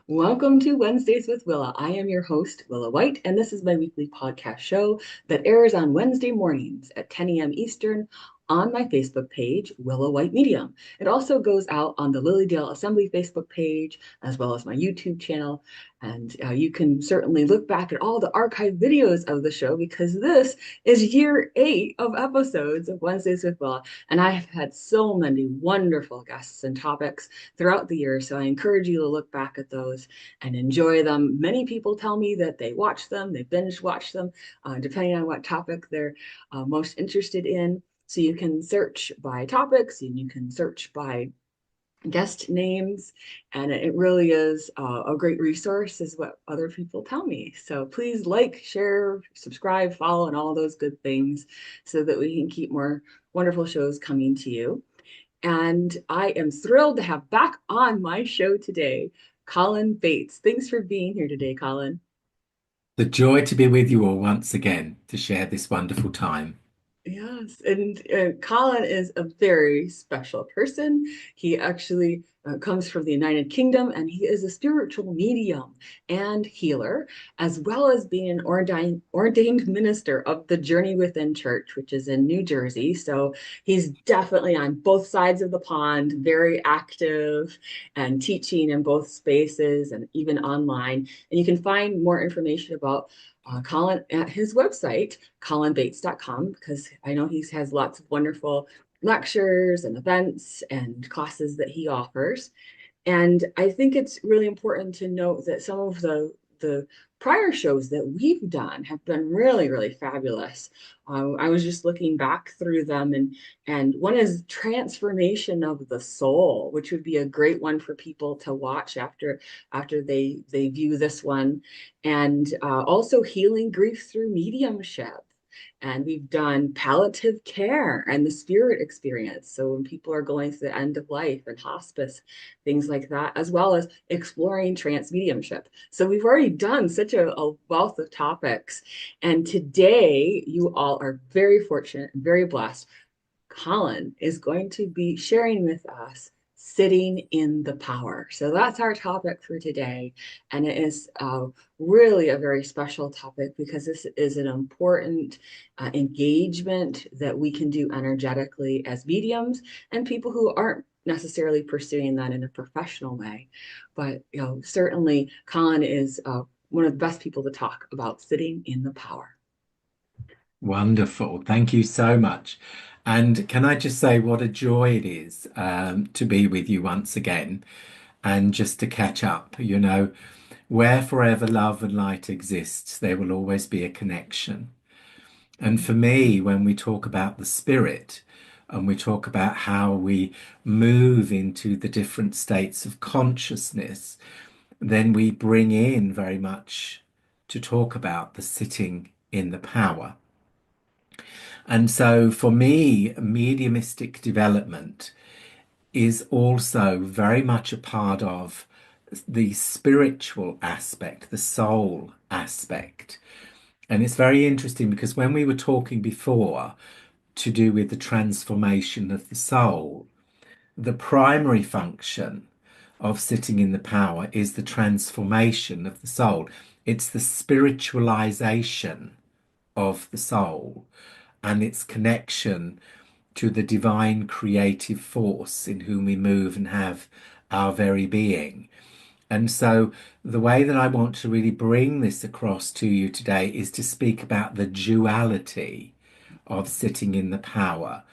Welcome to Wednesdays with Willa. I am your host, Willa White, and this is my weekly podcast show that airs on Wednesday mornings at 10 a.m. Eastern on my Facebook page, Willa White Medium. It also goes out on the Lilydale Assembly Facebook page, as well as my YouTube channel. And you can certainly look back at all the archive videos of the show because this is year 8 of episodes of Wednesdays with Willa. And I have had so many wonderful guests and topics throughout the year. So I encourage you to look back at those and enjoy them. Many people tell me that they watch them, they binge watch them, depending on what topic they're most interested in. So you can search by topics and you can search by guest names, and it really is a great resource, is what other people tell me. So please like, share, subscribe, follow, and all those good things so that we can keep more wonderful shows coming to you. And I am thrilled to have back on my show today, Colin Bates. Thanks for being here today, Colin. The joy to be with you all once again to share this wonderful time. Yes, and Colin is a very special person. He actually comes from the United Kingdom, and he is a spiritual medium and healer, as well as being an ordained minister of the Journey Within Church, which is in New Jersey. So he's definitely on both sides of the pond, very active and teaching in both spaces and even online. And you can find more information about Colin at his website, colinbates.com, because I know he has lots of wonderful lectures and events and classes that he offers. And I think it's really important to note that some of the prior shows that we've done have been really, really fabulous. I was just looking back through them, and one is Transformation of the Soul, which would be a great one for people to watch after they view this one, and also Healing Grief Through Mediumship. And we've done palliative care and the spirit experience. So when people are going through the end of life and hospice, things like that, as well as exploring trance mediumship. So we've already done such a wealth of topics. And today, you all are very fortunate and very blessed. Colin is going to be sharing with us sitting in the power. So that's our topic for today. And it is really a very special topic because this is an important engagement that we can do energetically as mediums and people who aren't necessarily pursuing that in a professional way. But certainly Colin is one of the best people to talk about sitting in the power. Wonderful. Thank you so much. And can I just say what a joy it is to be with you once again and just to catch up. Where forever love and light exists, there will always be a connection. And for me, when we talk about the spirit and we talk about how we move into the different states of consciousness, then we bring in very much to talk about the sitting in the power. And so for me, mediumistic development is also very much a part of the spiritual aspect, the soul aspect. And it's very interesting because when we were talking before to do with the transformation of the soul, the primary function of sitting in the power is the transformation of the soul. It's the spiritualization of the soul and its connection to the divine creative force in whom we move and have our very being. And so, the way that I want to really bring this across to you today is to speak about the duality of sitting in the power,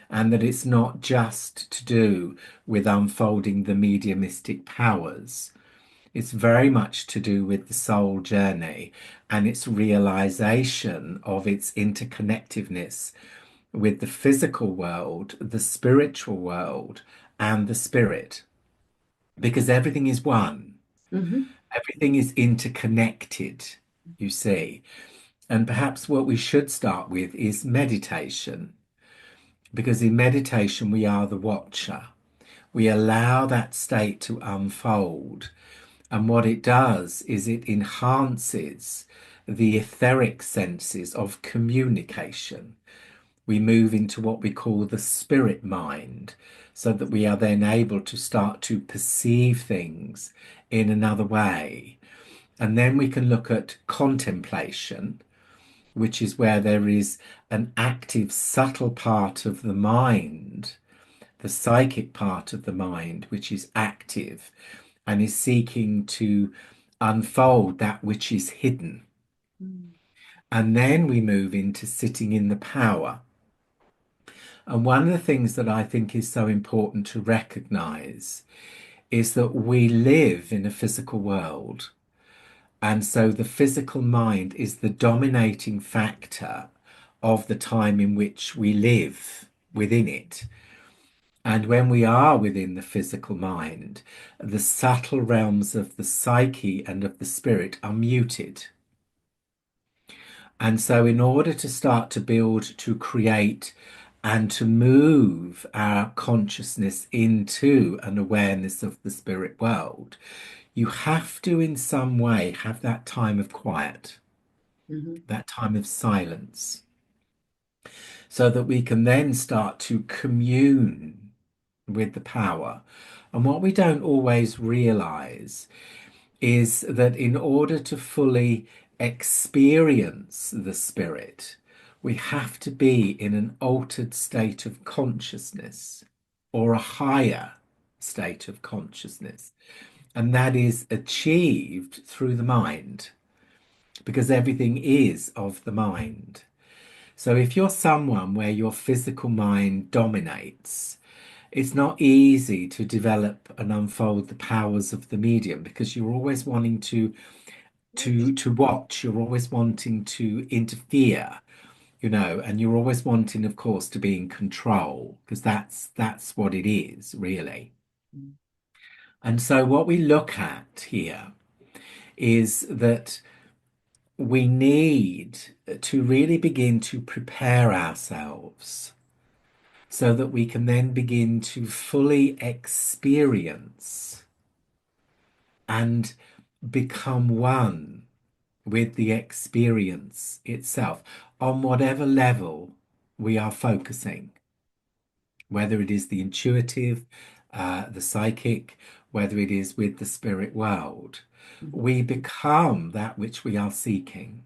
and that it's not just to do with unfolding the mediumistic powers. It's very much to do with the soul journey and its realization of its interconnectiveness with the physical world, the spiritual world, and the spirit, because everything is one, Mhm. everything is interconnected, you see. And perhaps what we should start with is meditation, because in meditation, we are the watcher. We allow that state to unfold. And what it does is it enhances the etheric senses of communication. we move into what we call the spirit mind, so that we are then able to start to perceive things in another way. And then we can look at contemplation, which is where there is an active, subtle part of the mind, the psychic part of the mind, which is active and is seeking to unfold that which is hidden. Mm. And then we move into sitting in the power. And one of the things that I think is so important to recognize is that we live in a physical world. And so the physical mind is the dominating factor of the time in which we live within it. And when we are within the physical mind, the subtle realms of the psyche and of the spirit are muted. And so, in order to start to build, to create, and to move our consciousness into an awareness of the spirit world, you have to, in some way, have that time of quiet, Mhm. that time of silence, so that we can then start to commune with the power. And what we don't always realize is that in order to fully experience the spirit, we have to be in an altered state of consciousness or a higher state of consciousness. And that is achieved through the mind, because everything is of the mind. So if you're someone where your physical mind dominates, it's not easy to develop and unfold the powers of the medium, because you're always wanting to watch, you're always wanting to interfere, and you're always wanting, of course, to be in control, because that's what it is, really. Mm. And so what we look at here is that we need to really begin to prepare ourselves so that we can then begin to fully experience and become one with the experience itself on whatever level we are focusing, whether it is the intuitive, the psychic, whether it is with the spirit world. Mhm. We become that which we are seeking,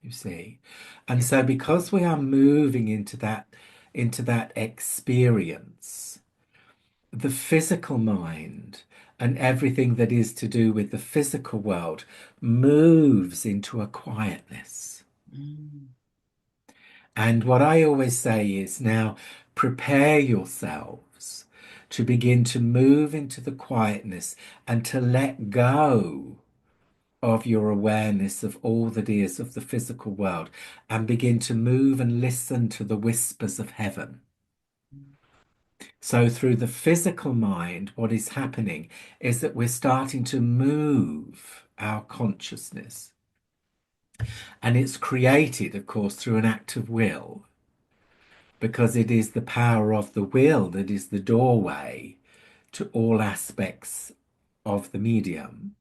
you see. And Yeah. so because we are moving into that experience, the physical mind and everything that is to do with the physical world moves into a quietness. Mm. And what I always say is, now prepare yourselves to begin to move into the quietness and to let go of your awareness of all that is of the physical world, and begin to move and listen to the whispers of heaven. Mm. So through the physical mind, what is happening is that we're starting to move our consciousness. And it's created, of course, through an act of will, because it is the power of the will that is the doorway to all aspects of the medium.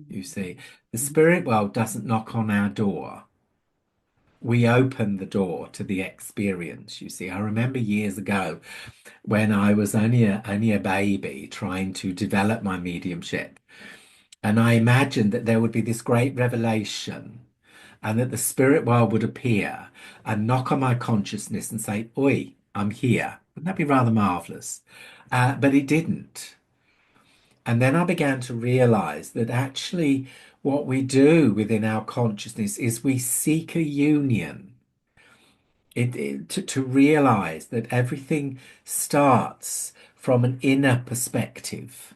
You Mm. see, the Mhm. spirit world doesn't knock on our door. We open the door to the experience. You see, I remember years ago when I was only a baby trying to develop my mediumship. And I imagined that there would be this great revelation and that the spirit world would appear and knock on my consciousness and say, Oi, I'm here. Wouldn't that be rather marvelous? But it didn't. And then I began to realize that actually what we do within our consciousness is we seek a union. To realize that everything starts from an inner perspective,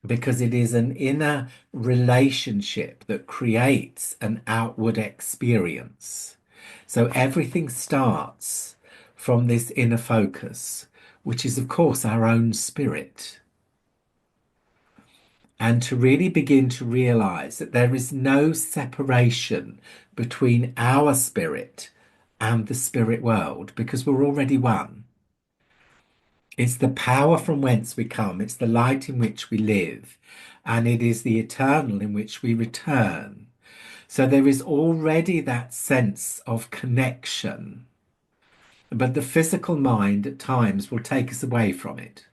because it is an inner relationship that creates an outward experience. So everything starts from this inner focus, which is, of course, our own spirit. And to really begin to realize that there is no separation between our spirit and the spirit world, because we're already one. It's the power from whence we come, it's the light in which we live, and it is the eternal in which we return. So there is already that sense of connection. But the physical mind at times will take us away from it.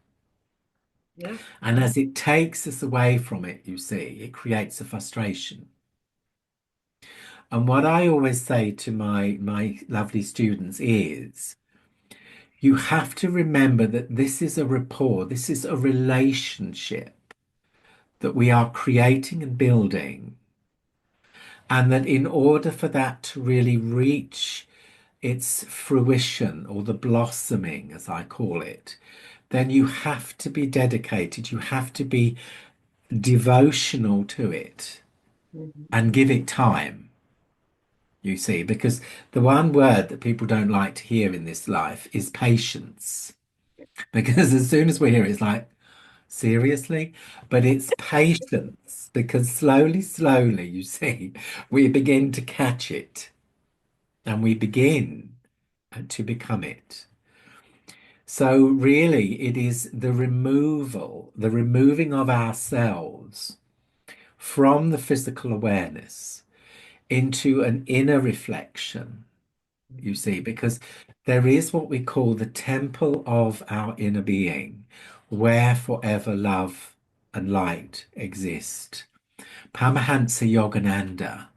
Yeah. And as it takes us away from it, you see, it creates a frustration. And what I always say to my lovely students is, you have to remember that this is a rapport, this is a relationship that we are creating and building. And that in order for that to really reach its fruition or the blossoming, as I call it, then you have to be dedicated, you have to be devotional to it Mhm. and give it time, you see, because the one word that people don't like to hear in this life is patience. Because as soon as we hear it, it's like, seriously? But it's patience, because slowly, slowly, you see, we begin to catch it and we begin to become it. So really, it is the removing of ourselves from the physical awareness into an inner reflection, you Mhm. see, because there is what we call the temple of our inner being, where forever love and light exist. Paramahansa Yogananda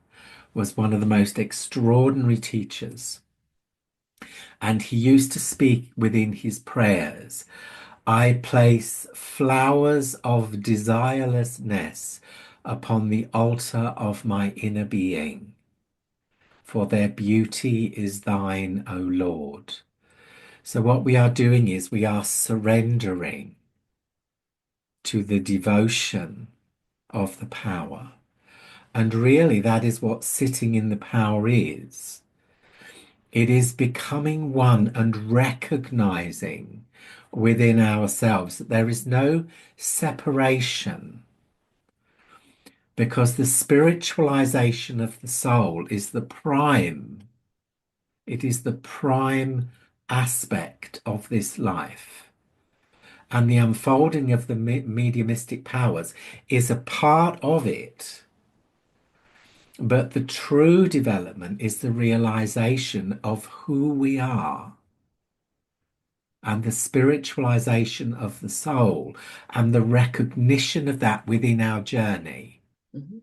was one of the most extraordinary teachers, and he used to speak within his prayers. I place flowers of desirelessness upon the altar of my inner being, for their beauty is thine, O Lord. So, what we are doing is we are surrendering to the devotion of the power. And really, that is what sitting in the power is. It is becoming one and recognizing within ourselves that there is no separation, because the spiritualization of the soul is it is the prime aspect of this life. And the unfolding of the mediumistic powers is a part of it. But the true development is the realization of who we are and the spiritualization of the soul and the recognition of that within our journey Mhm.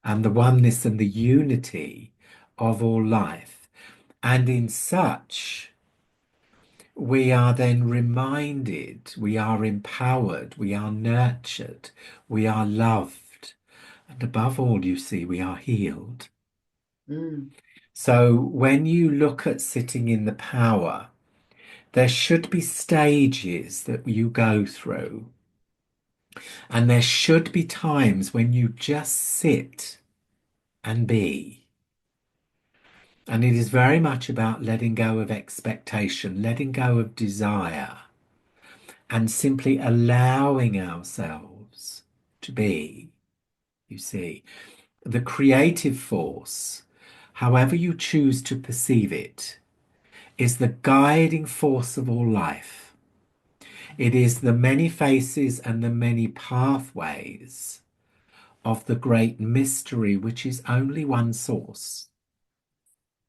and the oneness and the unity of all life. And in such, we are then reminded, we are empowered, we are nurtured, we are loved, and above all, you see, we are healed. Mm. So when you look at sitting in the power, there should be stages that you go through, and there should be times when you just sit and be. And it is very much about letting go of expectation, letting go of desire, and simply allowing ourselves to be. You see, the creative force, however you choose to perceive it, is the guiding force of all life. It is the many faces and the many pathways of the great mystery, which is only one source.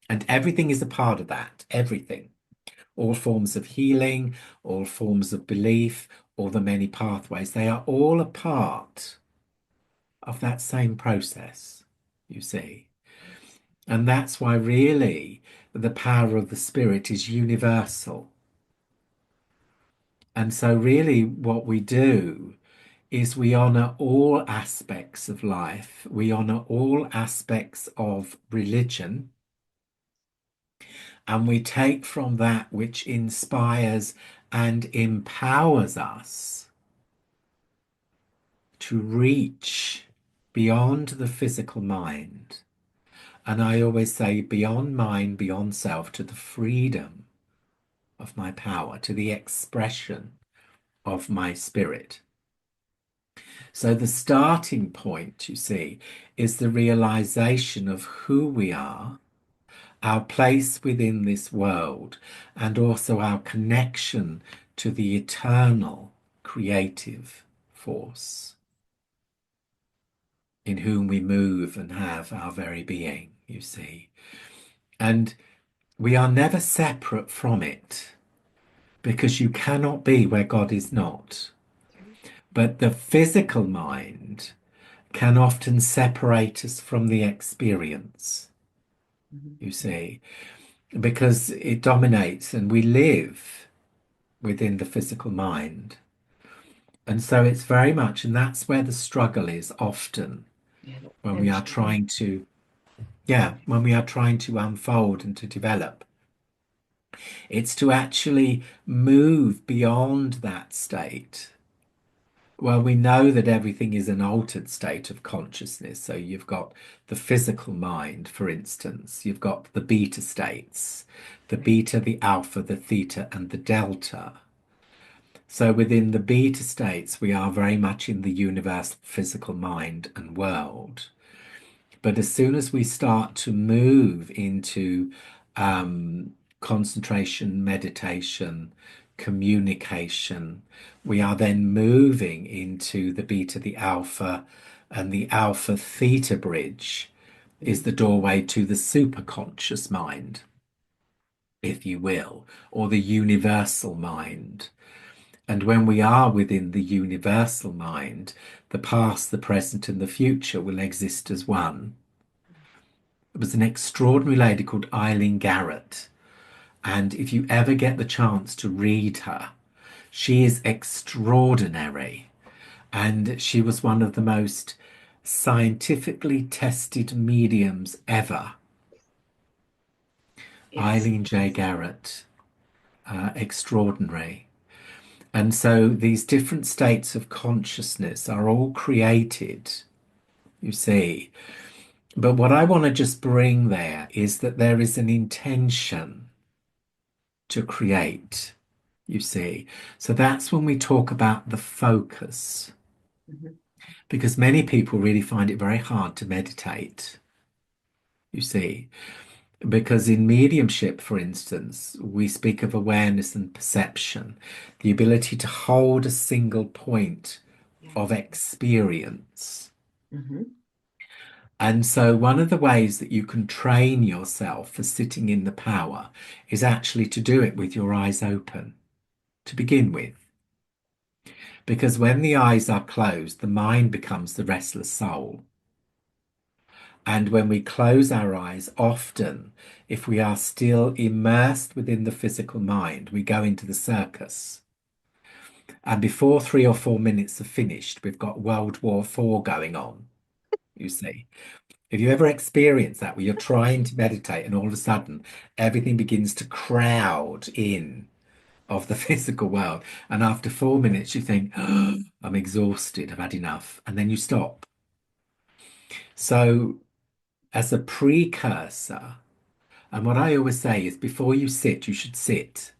And everything is a part of that, everything. All forms of healing, all forms of belief, all the many pathways, they are all a part of that same process, you see. And that's why really the power of the spirit is universal. And so really what we do is we honor all aspects of life. We honor all aspects of religion, and we take from that which inspires and empowers us to reach beyond the physical mind. And I always say beyond mind, beyond self, to the freedom of my power, to the expression of my spirit. So the starting point, you see, is the realization of who we are, our place within this world, and also our connection to the eternal creative force in whom we move and have our very being, you see. And we are never separate from it because you cannot be where God is not. But the physical mind can often separate us from the experience, Mhm. you see, because it dominates and we live within the physical mind. And so it's very much, and that's where the struggle is often Yeah, that when we are tension. trying to, yeah, when we are trying to unfold and to develop. It's to actually move beyond that state. Well, we know that everything is an altered state of consciousness. So you've got the physical mind, for instance, you've got the beta states, the Right. beta, the alpha, the theta, and the delta. So within the beta states, we are very much in the universal physical mind and world. But as soon as we start to move into concentration, meditation, communication, we are then moving into the beta, the alpha, and the alpha theta bridge is Mhm. the doorway to the superconscious mind, if you will, or the universal mind. And when we are within the universal mind, the past, the present, and the future will exist as one. There was an extraordinary lady called Eileen Garrett. And if you ever get the chance to read her, she is extraordinary. And she was one of the most scientifically tested mediums ever. Yes. Eileen J. Garrett, extraordinary. And so these different states of consciousness are all created, you see. But what I want to just bring there is that there is an intention to create, you see. So that's when we talk about the focus, Mhm. because many people really find it very hard to meditate, you see. Because in mediumship, for instance, we speak of awareness and perception, the ability to hold a single point of Yes. experience. Mhm. And so, one of the ways that you can train yourself for sitting in the power is actually to do it with your eyes open to begin with. Because when the eyes are closed, the mind becomes the restless soul. And when we close our eyes, often, if we are still immersed within the physical mind, we go into the circus. And before 3 or 4 minutes are finished, we've got World War IV going on, you see. Have you ever experienced that where you're trying to meditate and all of a sudden everything begins to crowd in of the physical world? And after 4 minutes, you think, oh, I'm exhausted, I've had enough. And then you stop. So, as a precursor, and what I always say is before you sit, you should sit.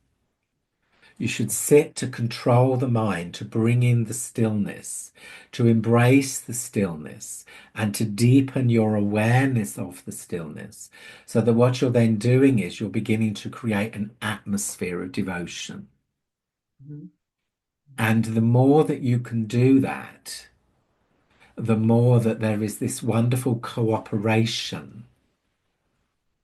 You should sit to control the mind, to bring in the stillness, to embrace the stillness, and to deepen your awareness of the stillness. So that what you're then doing is you're beginning to create an atmosphere of devotion. Mhm. And the more that you can do that, the more that there is this wonderful cooperation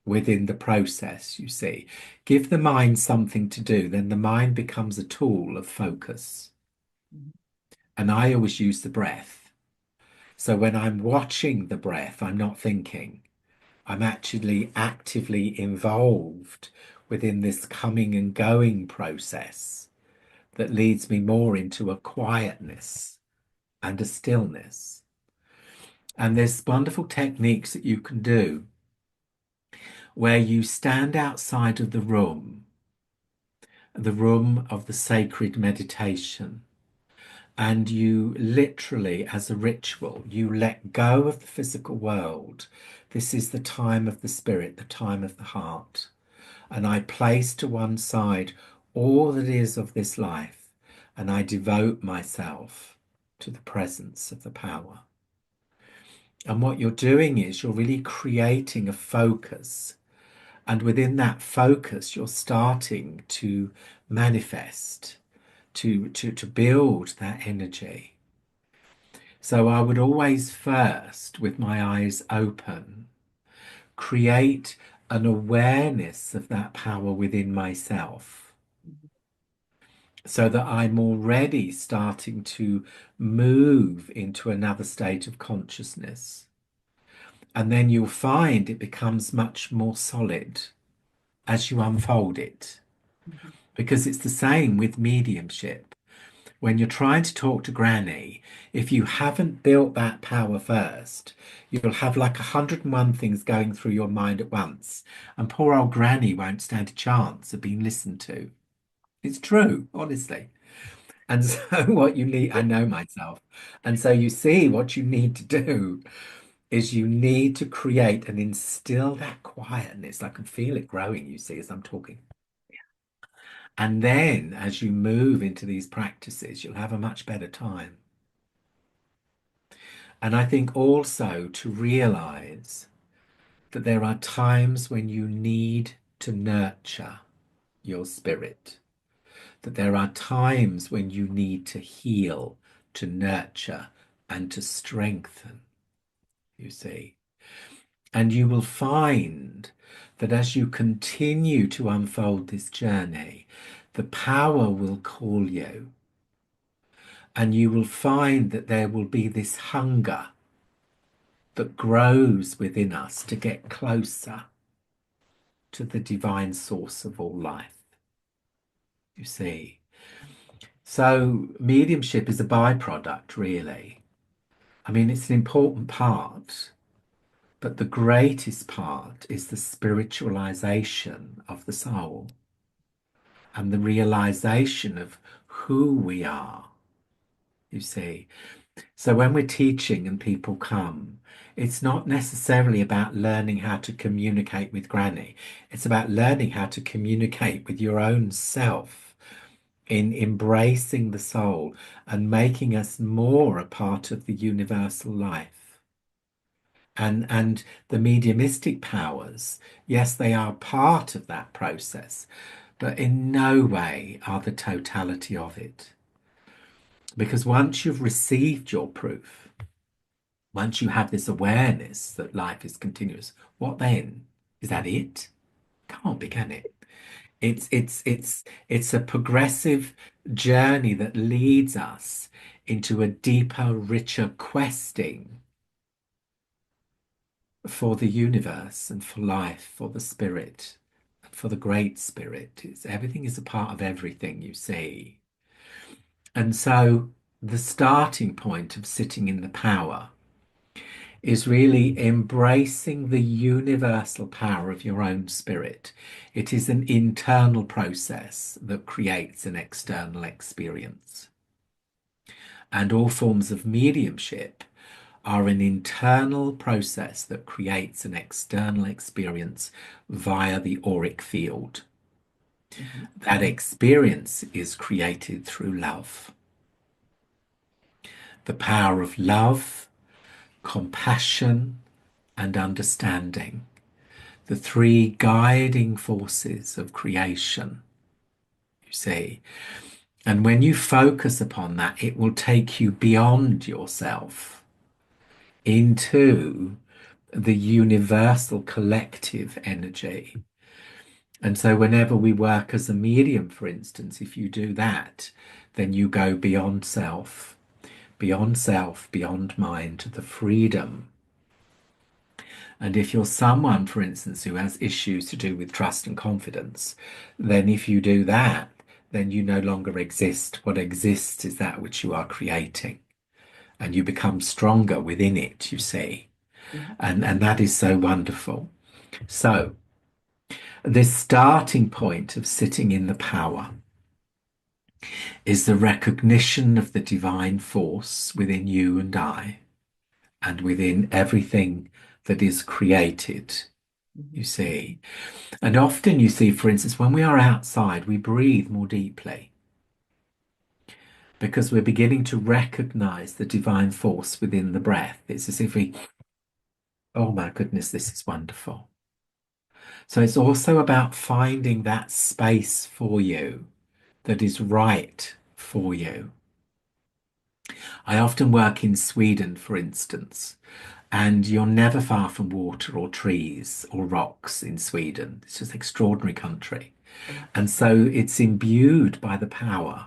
within the process, you see. Give the mind something to do, then the mind becomes a tool of focus. Mhm. And I always use the breath. So when I'm watching the breath, I'm not thinking. I'm actually actively involved within this coming and going process that leads me more into a quietness and a stillness. And there's wonderful techniques that you can do where you stand outside of the room of the sacred meditation, and you literally, as a ritual, you let go of the physical world. This is the time of the spirit, the time of the heart. And I place to one side all that is of this life, and I devote myself to the presence of the power. And what you're doing is you're really creating a focus. And within that focus, you're starting to manifest, to build that energy. So I would always first, with my eyes open, create an awareness of that power within myself Mhm. so that I'm already starting to move into another state of consciousness. And then you'll find it becomes much more solid as you unfold it. Mhm. Because it's the same with mediumship. When you're trying to talk to Granny, if you haven't built that power first, you'll have like 101 things going through your mind at once. And poor old Granny won't stand a chance of being listened to. It's true, honestly. And so, what you need, I know myself. And so, you see, what you need to do is you need to create and instill that quietness. I can feel it growing, you see, as I'm talking. And then as you move into these practices, you'll have a much better time. And I think also to realize that there are times when you need to nurture your spirit, that there are times when you need to heal, to nurture, and to strengthen, you see. And you will find that as you continue to unfold this journey, the power will call you. And you will find that there will be this hunger that grows within us to get closer to the divine source of all life, you see. So, mediumship is a byproduct, really. I mean, it's an important part, but the greatest part is the spiritualization of the soul and the realization of who we are, you see. So when we're teaching and people come, it's not necessarily about learning how to communicate with Granny. It's about learning how to communicate with your own self in embracing the soul and making us more a part of the universal life. And the mediumistic powers, yes, they are part of that process, but in no way are the totality of it. Because once you've received your proof, once you have this awareness that life is continuous, what then? Is that it? Can't be, can it? It's a progressive journey that leads us into a deeper, richer questing for the universe and for life, for the spirit, and for the great spirit. Everything is a part of everything, you see. And so the starting point of sitting in the power is really embracing the universal power of your own spirit. It is an internal process that creates an external experience. And all forms of mediumship are an internal process that creates an external experience via the auric field. Mhm. That experience is created through love. The power of love, compassion, and understanding, the three guiding forces of creation, you see. And when you focus upon that, it will take you beyond yourself into the universal collective energy. And so, whenever we work as a medium, for instance, if you do that, then you go beyond self, beyond mind, to the freedom. And if you're someone, for instance, who has issues to do with trust and confidence, then if you do that, then you no longer exist. What exists is that which you are creating, and you become stronger within it, you see. Mhm. And that is so wonderful. So, this starting point of sitting in the power is the recognition of the divine force within you and I, and within everything that is created, you Mhm. see. And often you see, for instance, when we are outside, we breathe more deeply because we're beginning to recognize the divine force within the breath. It's as if we, oh my goodness, this is wonderful. So it's also about finding that space for you that is right for you. I often work in Sweden, for instance, and you're never far from water or trees or rocks in Sweden. It's just an extraordinary country. Mm, And so it's imbued by the power.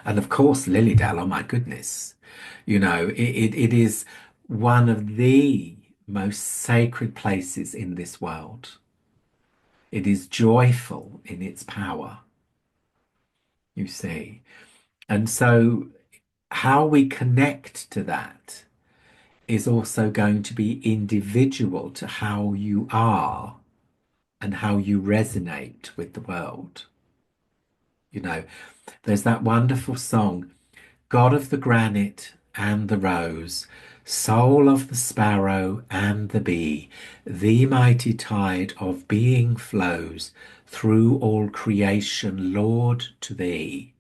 And of course, Lilydale, oh my goodness, it is one of the most sacred places in this world. It is joyful in its power, you see. And so how we connect to that is also going to be individual to how you are and how you resonate with the world. You know, there's that wonderful song, God of the granite and the rose, soul of the sparrow and the bee, the mighty tide of being flows through all creation, Lord, to thee.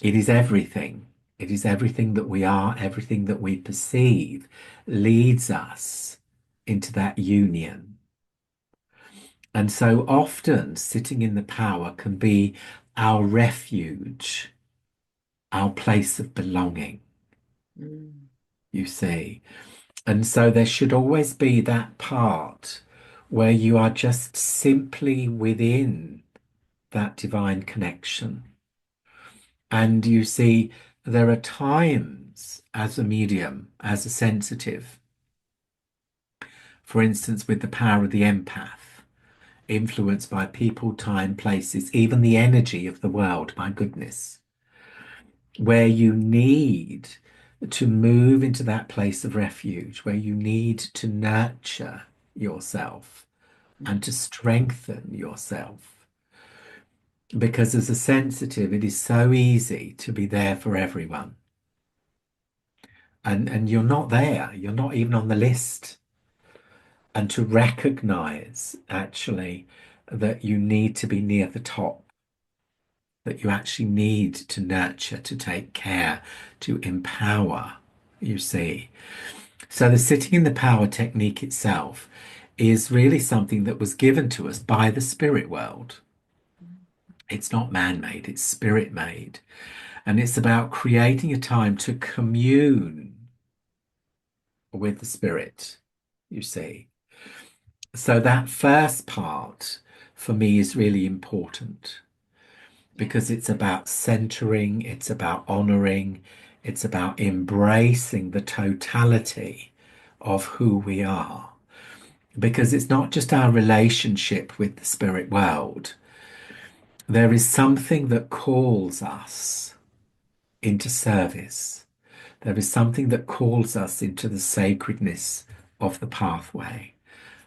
It is everything. It is everything that we are, everything that we perceive leads us into that union. And so often sitting in the power can be our refuge, our place of belonging, mm, you see. And so there should always be that part where you are just simply within that divine connection. And you see, there are times as a medium, as a sensitive, for instance, with the power of the empath, influenced by people, time, places, even the energy of the world, my goodness, where you need to move into that place of refuge, where you need to nurture yourself and mm, to strengthen yourself. Because as a sensitive, it is so easy to be there for everyone. And you're not there, you're not even on the list. And to recognize actually that you need to be near the top, that you actually need to nurture, to take care, to empower, you see. So the sitting in the power technique itself is really something that was given to us by the spirit world. It's not man-made, it's spirit-made. And it's about creating a time to commune with the spirit, you see. So that first part for me is really important yeah. because it's about centering, it's about honoring, it's about embracing the totality of who we are. Because it's not just our relationship with the spirit world. There is something that calls us into service. There is something that calls us into the sacredness of the pathway.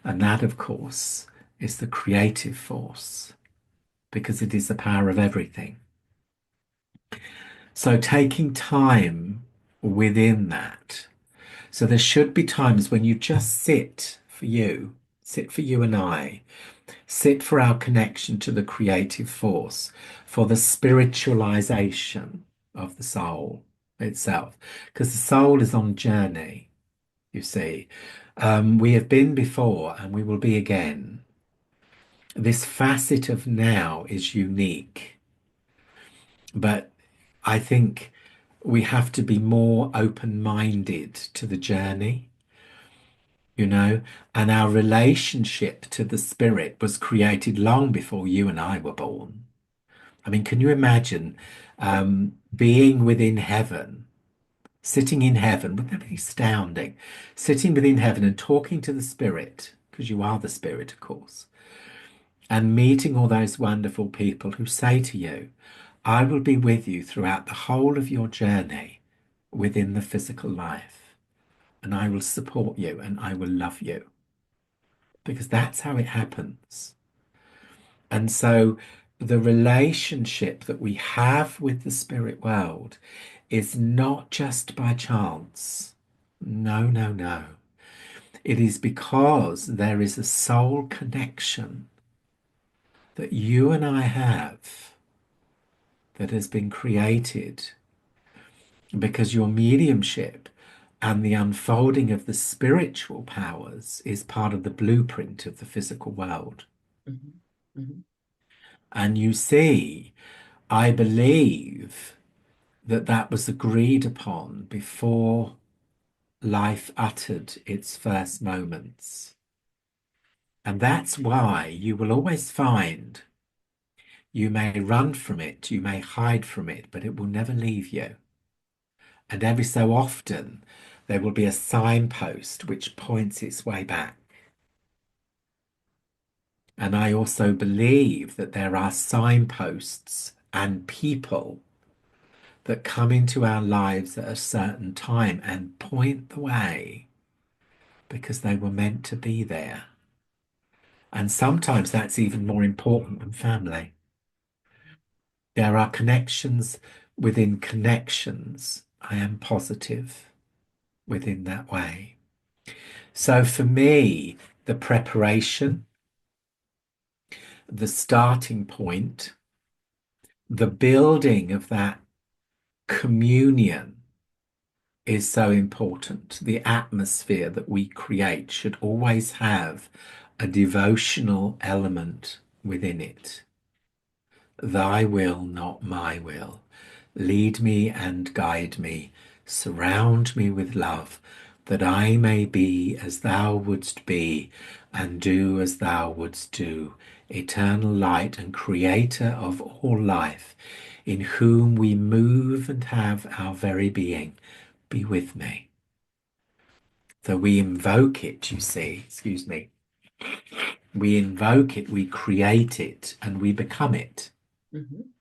And that, of course, is the creative force because it is the power of everything. So taking time within that. So there should be times when you just sit for you and I, sit for our connection to the creative force, for the spiritualization of the soul itself, because the soul is on journey, you see. We have been before and we will be again. This facet of now is unique, but I think we have to be more open-minded to the journey, and our relationship to the spirit was created long before you and I were born. I mean, can you imagine being within heaven, sitting in heaven? Wouldn't that be astounding? Sitting within heaven and talking to the spirit, because you are the spirit, of course, and meeting all those wonderful people who say to you, I will be with you throughout the whole of your journey within the physical life, and I will support you and I will love you, because that's how it happens. And so the relationship that we have with the spirit world is not just by chance. No, no, no. It is because there is a soul connection that you and I have that has been created because your mediumship and the unfolding of the spiritual powers is part of the blueprint of the physical world. Mhm, mhm, And you see, I believe that that was agreed upon before life uttered its first moments. And that's why you will always find you may run from it, you may hide from it, but it will never leave you. And every so often, there will be a signpost which points its way back. And I also believe that there are signposts and people that come into our lives at a certain time and point the way because they were meant to be there. And sometimes that's even more important than family. There are connections within connections. I am positive within that way. So for me, the preparation, the starting point, the building of that communion is so important. The atmosphere that we create should always have a devotional element within it. Thy will, not my will. Lead me and guide me. Surround me with love, that I may be as thou wouldst be, and do as thou wouldst do. Eternal light and creator of all life, in whom we move and have our very being, be with me. So we invoke it, you see, excuse me. We invoke it, we create it, and we become it. Mhm,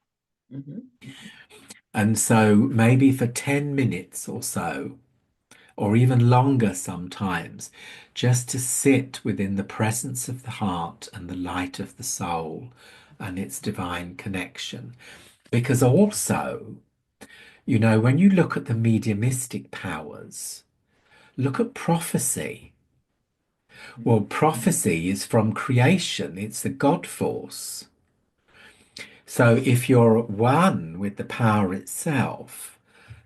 mhm, And so maybe for 10 minutes or so, or even longer sometimes, just to sit within the presence of the heart and the light of the soul and its divine connection. Because also, you know, when you look at the mediumistic powers, look at prophecy. Well, mhm, prophecy is from creation, it's the God force. So if you're one with the power itself,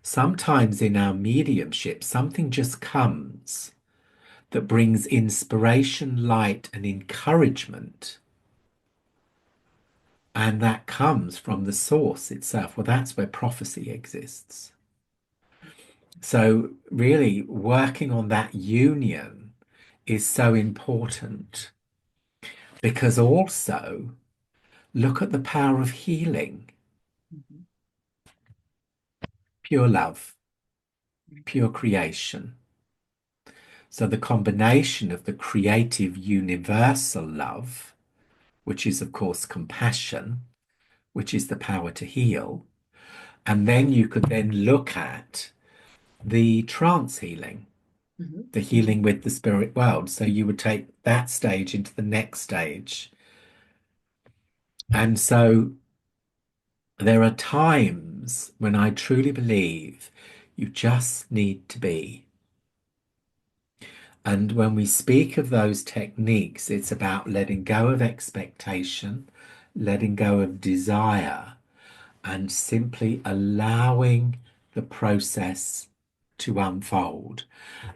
sometimes in our mediumship, something just comes that brings inspiration, light, and encouragement. And that comes from the source itself. Well, that's where prophecy exists. So, really, working on that union is so important because also look at the power of healing, mhm, pure love, mhm, pure creation. So, the combination of the creative universal love, which is, of course, compassion, which is the power to heal. And then you could then look at the trance healing, mhm, the healing with the spirit world. So you would take that stage into the next stage. And so there are times when I truly believe you just need to be. And when we speak of those techniques, it's about letting go of expectation, letting go of desire, and simply allowing the process to unfold.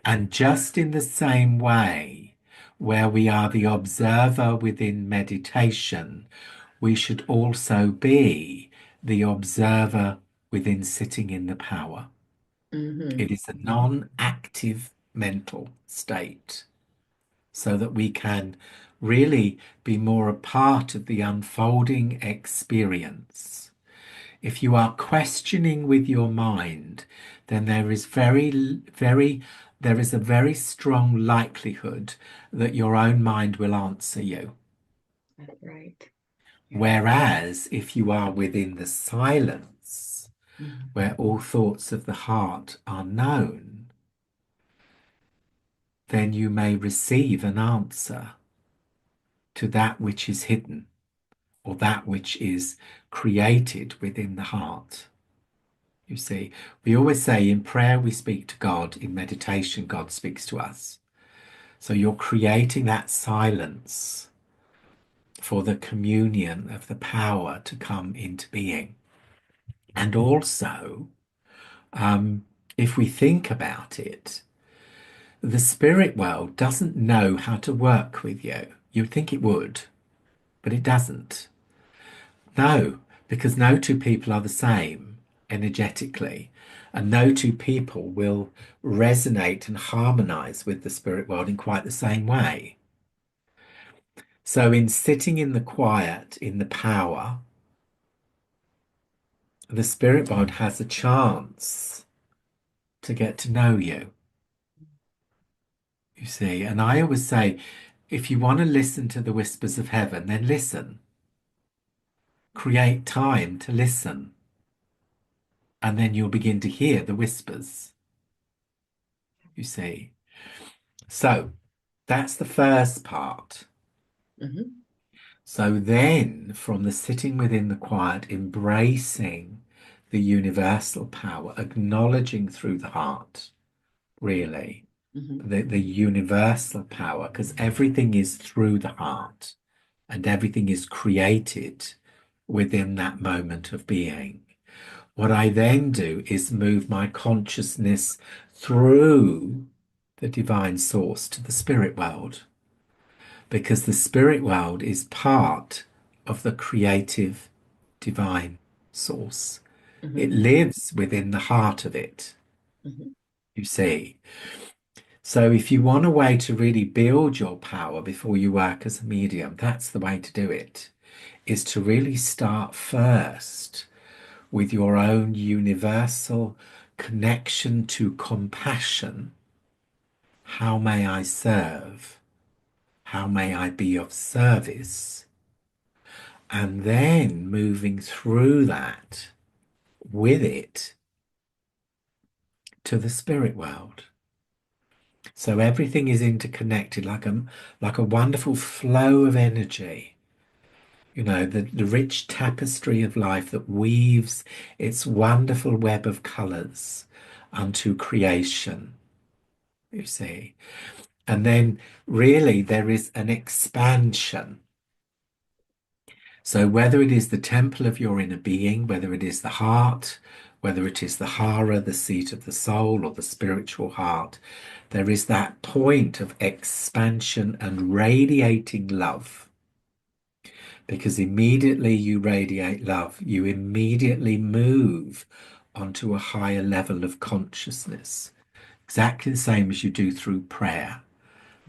And just in the same way, where we are the observer within meditation, we should also be the observer within sitting in the power. mhm, It is a non-active mental state so that we can really be more a part of the unfolding experience. If you are questioning with your mind, then there is a very strong likelihood that your own mind will answer you. that's right. Yeah. Whereas if you are within the silence, Mhm, where all thoughts of the heart are known, then you may receive an answer to that which is hidden or that which is created within the heart. You see, we always say in prayer we speak to God, in meditation God speaks to us. So you're creating that silence for the communion of the power to come into being. And also, um, if we think about it, the spirit world doesn't know how to work with you. You'd think it would, but it doesn't. No, because no two people are the same. energetically. And no two people will resonate and harmonize with the spirit world in quite the same way. So, in sitting in the quiet, in the power, the spirit world has a chance to get to know you, you see. And I always say, if you want to listen to the whispers of heaven, then listen. Create time to listen, and then you'll begin to hear the whispers, you see. So that's the first part. Hmm. So then, from the sitting within the quiet, embracing the universal power, acknowledging through the heart, really, Hmm. the universal power, because everything is through the heart and everything is created within that moment of being. What I then do is move my consciousness through the divine source to the spirit world, because the spirit world is part of the creative divine source. It Hmm. lives within the heart of it, Hmm. you see. So if you want a way to really build your power before you work as a medium, that's the way to do it, is to really start first with your own universal connection to compassion. How may I serve? How may I be of service? And then moving through that with it to the spirit world. So everything is interconnected like a wonderful flow of energy. You know, the rich tapestry of life that weaves its wonderful web of colors unto creation, you see. And then really there is an expansion. So whether it is the temple of your inner being, whether it is the heart, whether it is the hara, the seat of the soul, or the spiritual heart, there is that point of expansion and radiating love. Because immediately you radiate love, you immediately move onto a higher level of consciousness. Exactly the same as you do through prayer,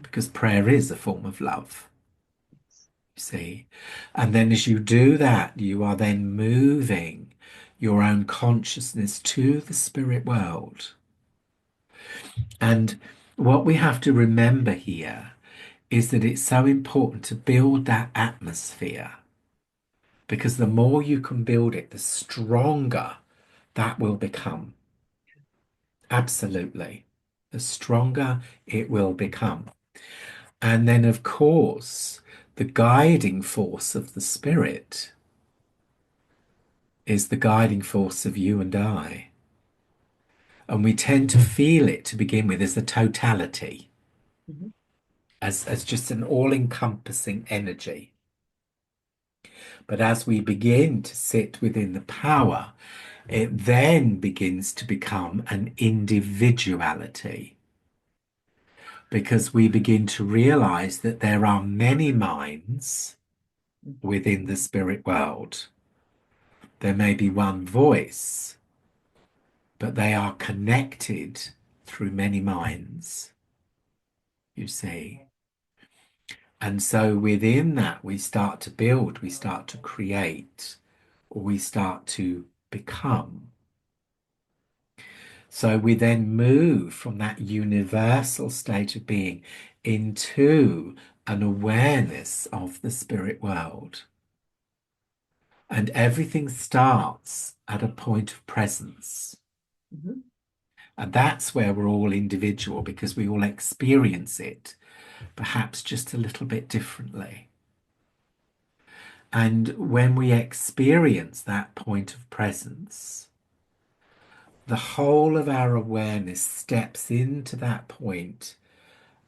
because prayer is a form of love. You see? And then as you do that, you are then moving your own consciousness to the spirit world. And what we have to remember here is that it's so important to build that atmosphere, because the more you can build it, the stronger that will become. Absolutely. The stronger it will become. And then, of course, the guiding force of the spirit is the guiding force of you and I. And we tend to feel it to begin with as the totality, Hmm. as just an all-encompassing energy. But as we begin to sit within the power, it then begins to become an individuality, because we begin to realize that there are many minds within the spirit world. There may be one voice, but they are connected through many minds, you see. And so within that, we start to build, we start to create, or we start to become. So we then move from that universal state of being into an awareness of the spirit world. And everything starts at a point of presence. Hmm. And that's where we're all individual, because we all experience it, perhaps just a little bit differently. And when we experience that point of presence, the whole of our awareness steps into that point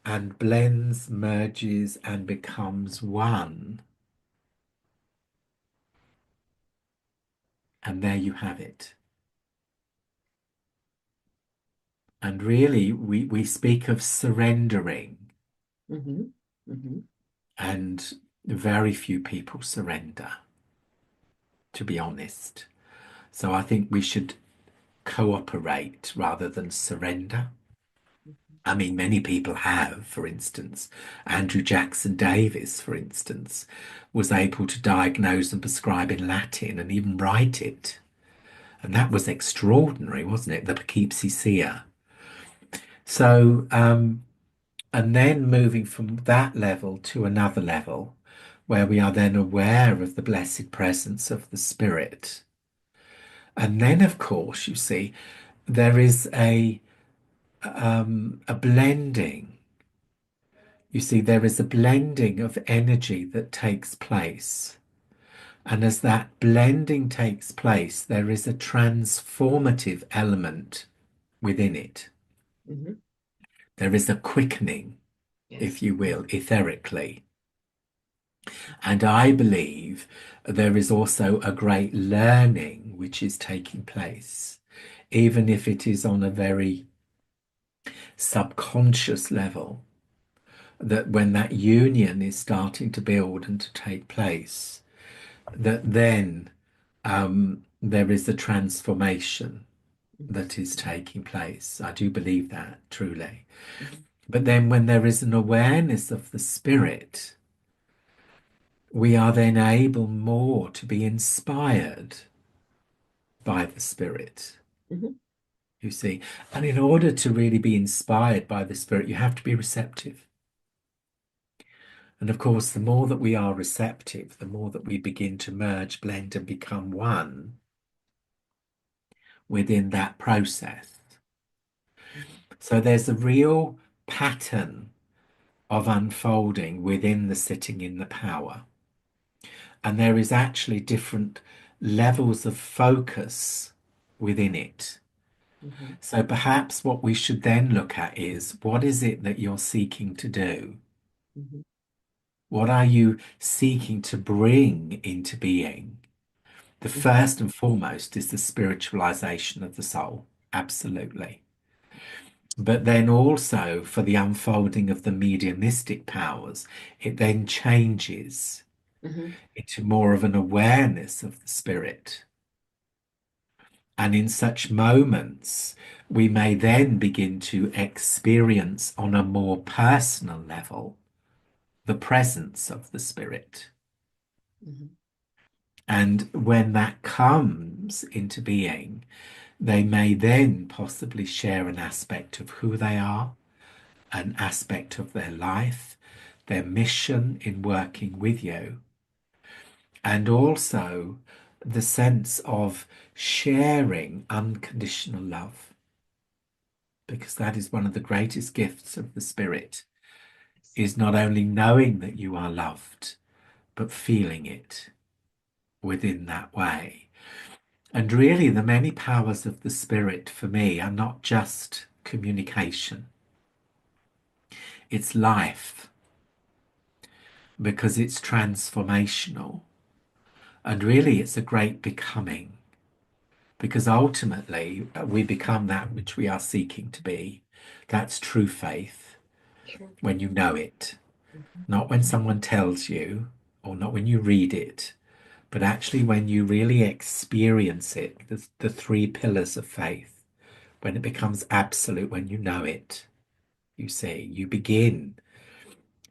and blends, merges, and becomes one. And there you have it. And really, we speak of surrendering, Hmm. Hmm. and very few people surrender, to be honest. So I think we should cooperate rather than surrender. I mean, many people have, for instance, Andrew Jackson Davis, for instance, was able to diagnose and prescribe in Latin and even write it. And that was extraordinary, wasn't it? The Poughkeepsie Seer. So, and then moving from that level to another level, where we are then aware of the blessed presence of the Spirit. And then, of course, you see, there is a blending. You see, there is a blending of energy that takes place. And as that blending takes place, there is a transformative element within it. Hmm. There is a quickening, if Yes. you will, etherically. And I believe there is also a great learning which is taking place, even if it is on a very subconscious level, that when that union is starting to build and to take place, that then there is a transformation that is taking place. I do believe that truly. Hmm. But then when there is an awareness of the spirit, we are then able more to be inspired by the spirit, Hmm. you see. And in order to really be inspired by the spirit, you have to be receptive. And of course, the more that we are receptive, the more that we begin to merge, blend, and become one within that process. So there's a real pattern of unfolding within the sitting in the power. And there is actually different levels of focus within it. Hmm. So perhaps what we should then look at is what is it that you're seeking to do? Hmm. What are you seeking to bring into being? The Hmm. first and foremost is the spiritualization of the soul. Absolutely. But then also for the unfolding of the mediumistic powers, it then changes Hmm. into more of an awareness of the spirit. And in such moments, we may then begin to experience on a more personal level the presence of the spirit. Hmm. And when that comes into being, they may then possibly share an aspect of who they are, an aspect of their life, their mission in working with you, and also the sense of sharing unconditional love, because that is one of the greatest gifts of the Spirit, is not only knowing that you are loved, but feeling it within that way. And really, the many powers of the Spirit for me are not just communication, it's life, because it's transformational. And really, it's a great becoming, because ultimately we become that which we are seeking to be. That's true faith Sure. when you know it, Hmm. not when someone tells you or not when you read it, but actually when you really experience it, the three pillars of faith, when it becomes absolute, when you know it, you see, you begin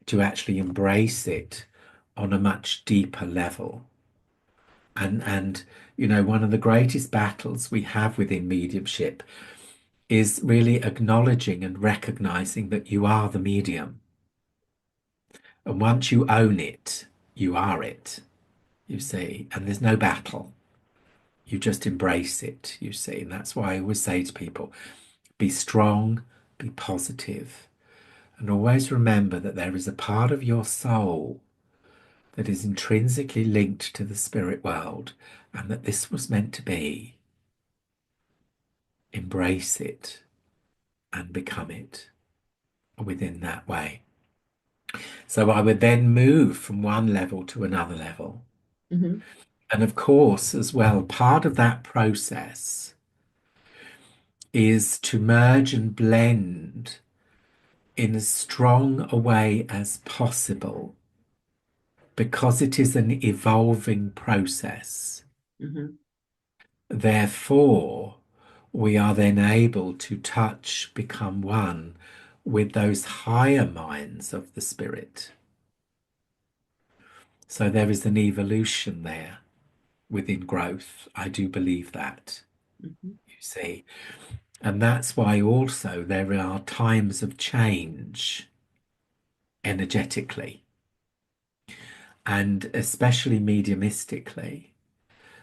to actually embrace it on a much deeper level. And you know, one of the greatest battles we have within mediumship is really acknowledging and recognizing that you are the medium. And once you own it, you are it, you see, and there's no battle. You just embrace it, you see. And that's why I always say to people, be strong, be positive, and always remember that there is a part of your soul that is intrinsically linked to the spirit world and that this was meant to be. Embrace it and become it within that way. So I would then move from one level to another level. Hmm. And of course, as well, part of that process is to merge and blend in as strong a way as possible because it is an evolving process. Hmm. Therefore, we are then able to touch, become one with those higher minds of the spirit. So there is an evolution there within growth. I do believe that, Mhm. you see. And that's why also there are times of change energetically and especially mediumistically,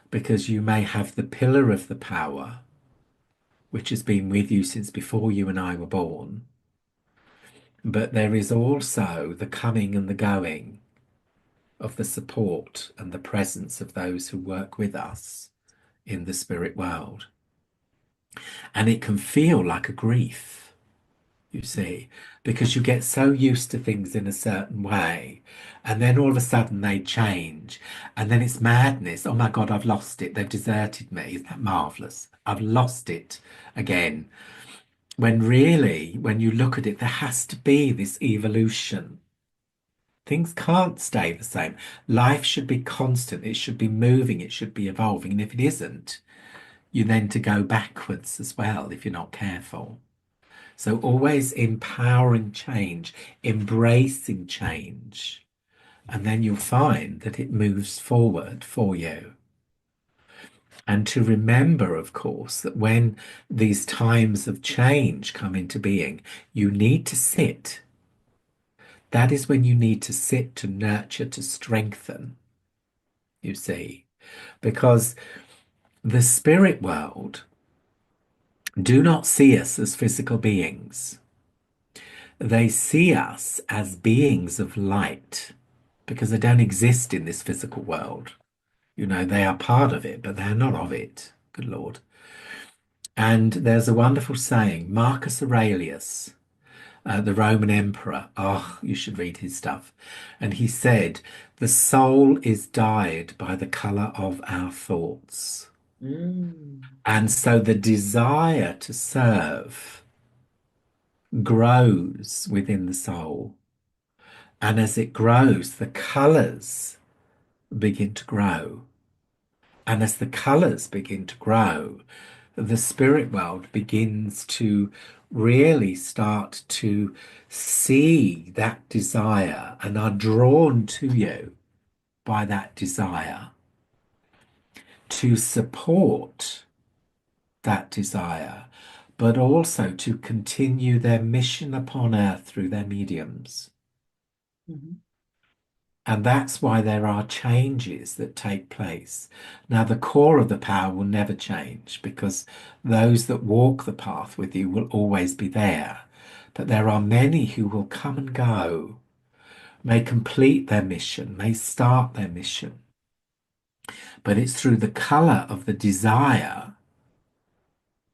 because you may have the pillar of the power, which has been with you since before you and I were born, but there is also the coming and the going of the support and the presence of those who work with us in the spirit world. And it can feel like a grief, you see, because you get so used to things in a certain way, and then all of a sudden they change, and then it's madness. Oh my God, I've lost it. They've deserted me. Isn't that marvelous? I've lost it again. When really, when you look at it, there has to be this evolution. Things can't stay the same. Life should be constant. It should be moving. It should be evolving. And if it isn't, you then to go backwards as well if you're not careful. So always empowering change, embracing change, and then you'll find that it moves forward for you. And to remember, of course, that when these times of change come into being, you need to sit. That is when you need to sit to nurture, to strengthen, you see, because the spirit world do not see us as physical beings. They see us as beings of light because they don't exist in this physical world. You know, they are part of it, but they're not of it. Good Lord. And there's a wonderful saying, Marcus Aurelius, the Roman emperor. Oh, you should read his stuff. And he said, the soul is dyed by the color of our thoughts. Mm. And so the desire to serve grows within the soul. And as it grows, the colors begin to grow. And as the colors begin to grow, the spirit world begins to really start to see that desire and are drawn to you by that desire to support that desire, but also to continue their mission upon earth through their mediums. Mhm. And that's why there are changes that take place. Now, the core of the power will never change because those that walk the path with you will always be there. But there are many who will come and go, may complete their mission, may start their mission. But it's through the color of the desire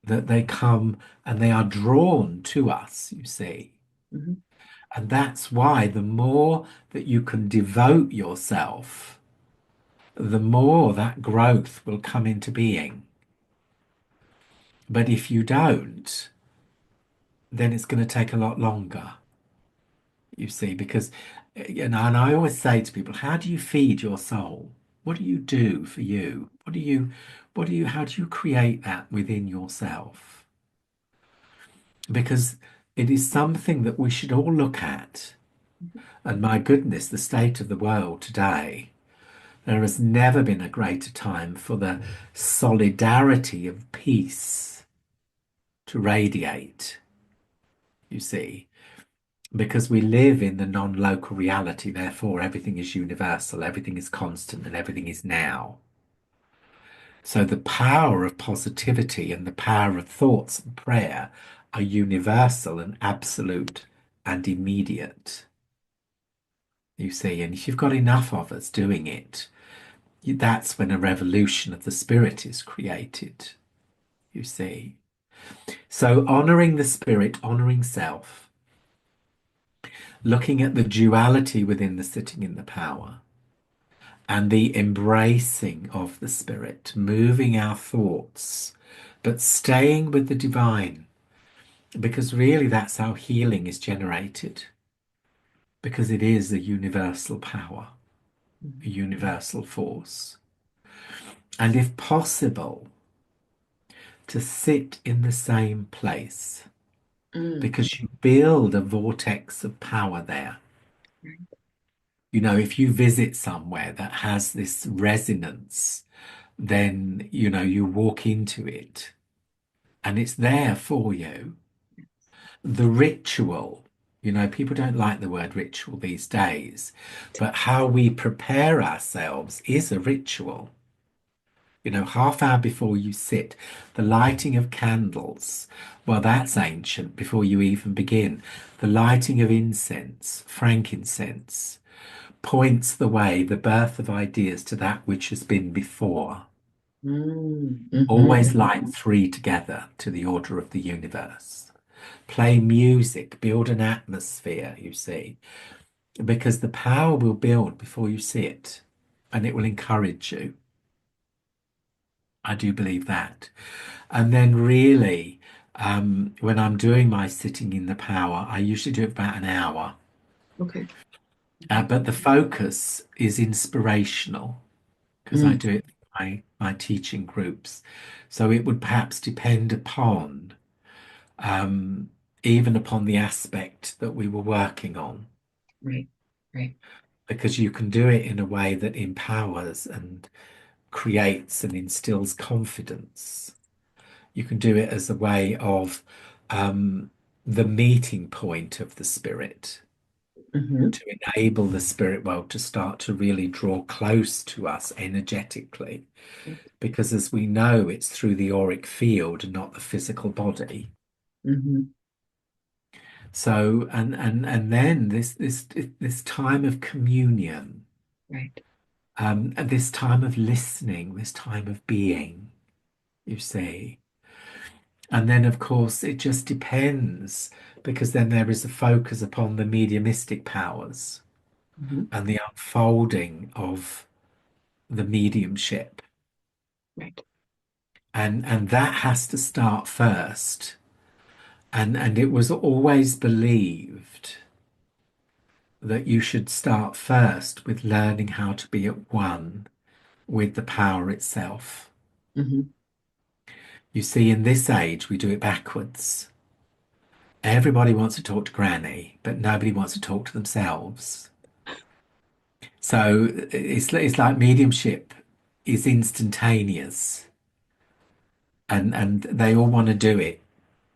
that they come and they are drawn to us, you see. Mhm. And that's why the more that you can devote yourself, the more that growth will come into being. But if you don't, then it's going to take a lot longer, you see, because, and I always say to people, how do you feed your soul? What do you do for you? How do you create that within yourself? Because it is something that we should all look at. And my goodness, the state of the world today. There has never been a greater time for the solidarity of peace to radiate, you see, because we live in the non-local reality, therefore everything is universal, everything is constant, and everything is now. So the power of positivity and the power of thoughts and prayer are universal and absolute and immediate, you see, and if you've got enough of us doing it, that's when a revolution of the spirit is created, you see. So honoring the spirit, honoring self, looking at the duality within the sitting in the power, and the embracing of the spirit, moving our thoughts, but staying with the divine, because really that's how healing is generated, because it is a universal power, a Mhm. universal force. And if possible, to sit in the same place Mm. because you build a vortex of power there. Right. You know, if you visit somewhere that has this resonance, then, you know, you walk into it and it's there for you. The ritual, you know, people don't like the word ritual these days, but how we prepare ourselves is a ritual. You know, half hour before you sit, the lighting of candles, well, that's ancient before you even begin. The lighting of incense, frankincense, points the way, the birth of ideas to that which has been before. Mm. Mm-hmm. Always light three together to the order of the universe. Play music, build an atmosphere, you see, because the power will build before you see it and it will encourage you. I do believe that. And then, really, when I'm doing my sitting in the power, I usually do it about an hour. Okay. Mhm. But the focus is inspirational because I Mm. do it for my teaching groups. So it would perhaps depend upon, um, even upon the aspect that we were working on, Right. Right. because you can do it in a way that empowers and creates and instills confidence. You can do it as a way of um, the meeting point of the spirit Mm-hmm. to enable the spirit world to start to really draw close to us energetically. Because as we know, it's through the auric field and not the physical body. Mm-hmm. So, and then this time of communion, Right. and this time of listening, this time of being, you see. And then, of course, it just depends because then there is a focus upon the mediumistic powers Mm-hmm. and the unfolding of the mediumship. Right. And that has to start first. And it was always believed that you should start first with learning how to be at one with the power itself. Mm-hmm. You see, in this age, we do it backwards. Everybody wants to talk to Granny, but nobody wants to talk to themselves. So it's like mediumship is instantaneous and they all want to do it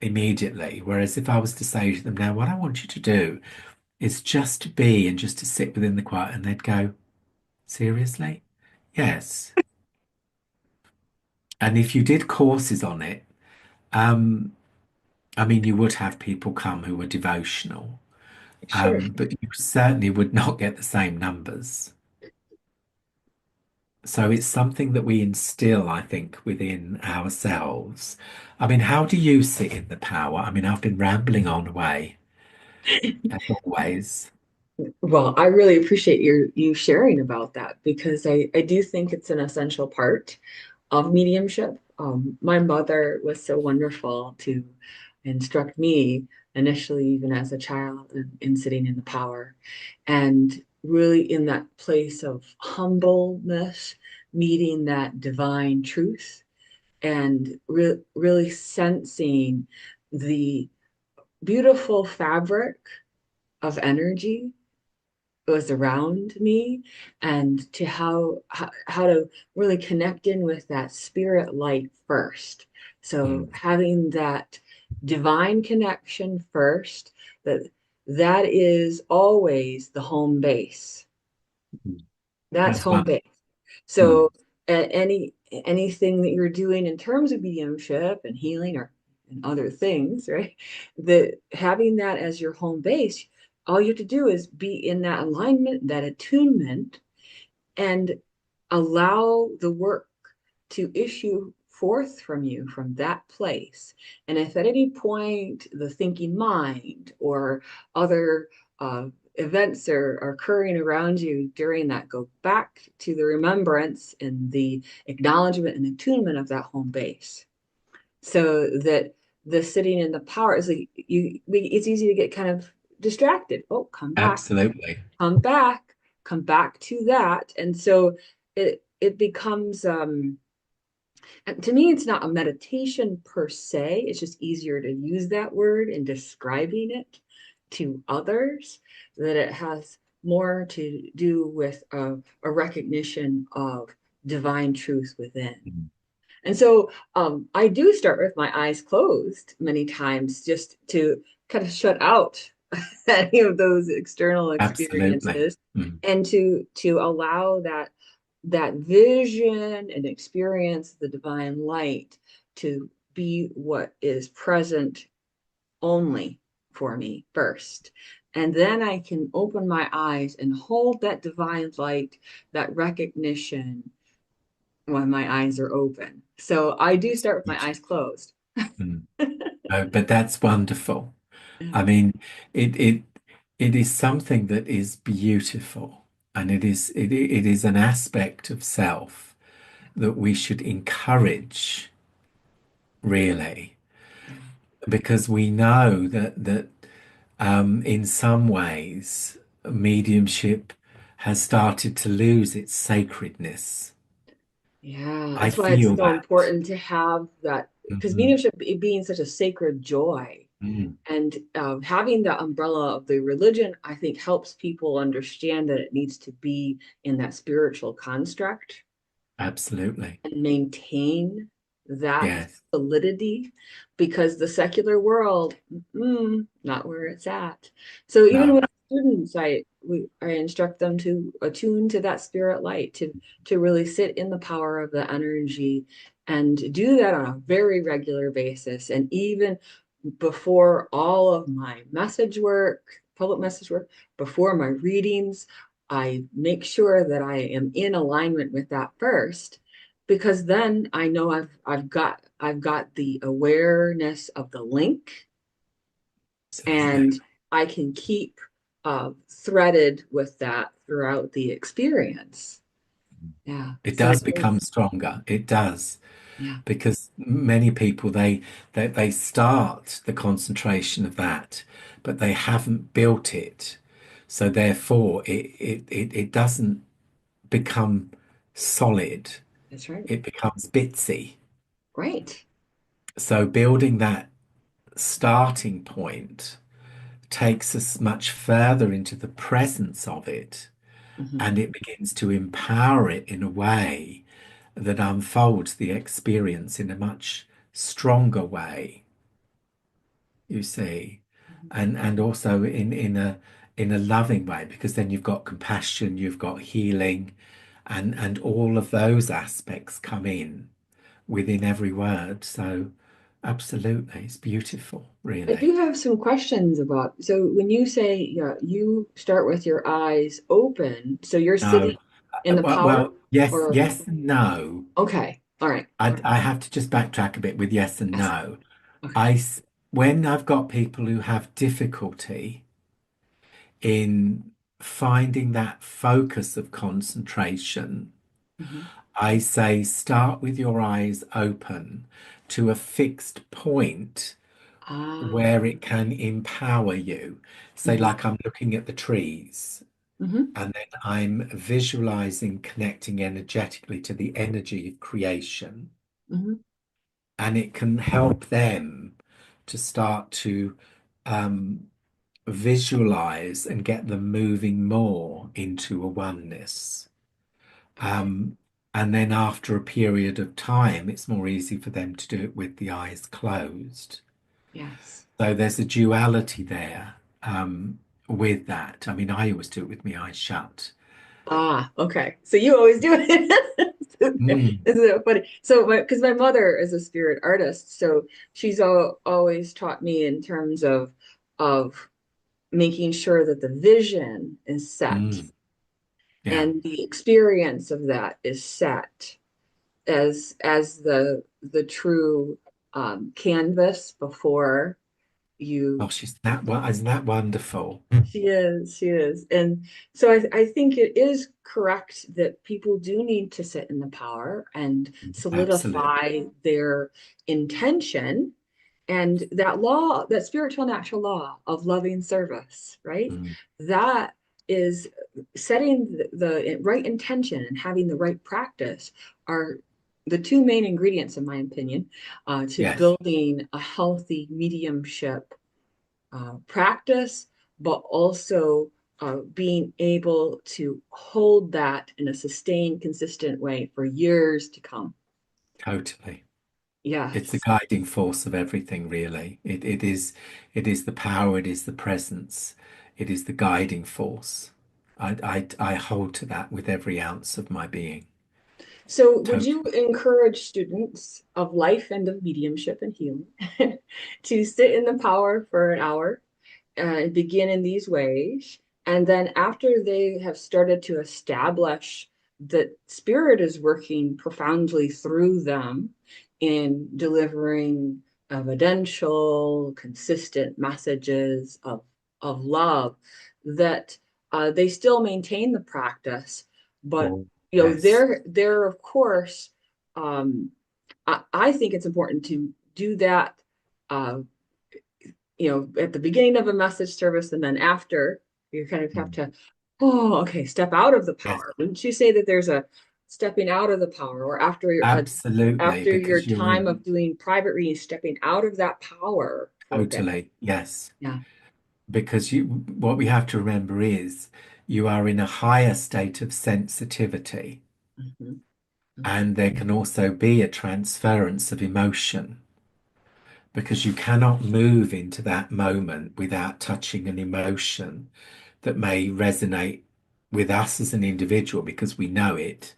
immediately. Whereas if I was to say to them now, what I want you to do is just to be and just to sit within the quiet, and they'd go, seriously? Yes. And if you did courses on it, um, I mean, you would have people come who were devotional, Sure. but you certainly would not get the same numbers. So it's something that we instill, I think, within ourselves. I mean, how do you sit in the power? I mean, I've been rambling on away, as always. Well, I really appreciate you sharing about that because I do think it's an essential part of mediumship. My mother was so wonderful to instruct me initially, even as a child, in sitting in the power and really in that place of humbleness, meeting that divine truth and really sensing the beautiful fabric of energy was around me and to how to really connect in with that spirit light first. So Mm, having that divine connection first, that is always the home base. mm. That's That's home one. base. Mm, So anything that you're doing in terms of mediumship and healing or and other things, right? That having that as your home base, all you have to do is be in that alignment, that attunement, and allow the work to issue forth from you from that place. And if at any point the thinking mind or other events are occurring around you during that, go back to the remembrance and the acknowledgement and attunement of that home base so that the sitting in the power is like it's easy to get kind of distracted. Oh, absolutely. come back, come back to that. And so it becomes And to me, it's not a meditation per se. It's just easier to use that word in describing it to others, that it has more to do with a recognition of divine truth within. Mm. And so I do start with my eyes closed many times just to kind of shut out any of those external Absolutely. experiences Mm. and to allow that vision and experience the divine light to be what is present only for me first. And then I can open my eyes and hold that divine light, that recognition when my eyes are open. So I do It's start with my eyes beautiful. closed. Mm. No, but that's wonderful. Yeah. I mean, it it it is something that is beautiful, and it is an aspect of self that we should encourage, really, Yeah. because we know that in some ways mediumship has started to lose its sacredness. Yeah, I that's why it's feel so that. important to have that, because Mhm. mediumship being such a sacred joy Mm. and having the umbrella of the religion, I think helps people understand that it needs to be in that spiritual construct Absolutely. and maintain that Yes. solidity because the secular world, not where it's at. So even No. with students, I instruct them to attune to that spirit light, to really sit in the power of the energy and do that on a very regular basis. And even before all of my message work, public message work, before my readings, I make sure that I am in alignment with that first, because then I know I've got the awareness of the link, Absolutely. and I can keep threaded with that throughout the experience. Yeah. It So does become it's stronger. It does. yeah, Because many people they start the concentration of that, but they haven't built it. So therefore it doesn't become solid. that's right. It becomes bitsy. Right. So building that starting point takes us much further into the presence of it, Hmm. and it begins to empower it in a way that unfolds the experience in a much stronger way, you see, and also in a loving way, because then you've got compassion, you've got healing, and all of those aspects come in within every word. So absolutely, it's beautiful, I really. do have some questions about, so when you say, yeah, you start with your eyes open, so you're No, sitting in the power well, yes, or yes and no. okay. All right. I have to just backtrack a bit with yes and Yes. no. Okay. I, when I've got people who have difficulty in finding that focus of concentration, Hmm. I say start with your eyes open to a fixed point Ah. where it can empower you. Say, Hmm. like I'm looking at the trees Hmm. and then I'm visualizing connecting energetically to the energy of creation. Hmm. And it can help them to start to um, visualize and get them moving more into a oneness. Okay. Um, and then after a period of time, it's more easy for them to do it with the eyes closed. Yes. So there's a duality there with that. I mean, I always do it with my eyes shut. Ah, okay. So you always do it. Mm, Isn't it funny? So because my mother is a spirit artist, so she's always taught me in terms of making sure that the vision is set mm, yeah. and the experience of that is set as the true canvas before you. Gosh, isn't that wonderful? She is. And so I think it is correct that people do need to sit in the power and Absolutely. solidify their intention and that law, that spiritual natural law of loving service, right? Mm, That is setting the right intention and having the right practice are the two main ingredients, in my opinion, to Yes, building a healthy mediumship practice, but also being able to hold that in a sustained, consistent way for years to come. totally. It's the Yes. guiding force of everything, really. It is the power, it is the presence, it is the guiding force. I hold to that with every ounce of my being. So, would you Totally. encourage students of life and of mediumship and healing to sit in the power for an hour begin in these ways. And then after they have started to establish that spirit is working profoundly through them in delivering evidential, consistent messages of love, that they still maintain the practice, but Oh, yes. they're of course, um, I think it's important to do that uh, at the beginning of a message service and then after, you kind of have Mm. to, oh, okay, step out of the Yes, power. Wouldn't you say that there's a stepping out of the power, or absolutely, after your because you're time in. of doing private reading, stepping out of that power for a bit? Totally, yes. Yeah. Because what we have to remember is you are in a higher state of sensitivity, Mhm. and there can also be a transference of emotion because you cannot move into that moment without touching an emotion that may resonate with us as an individual because we know it,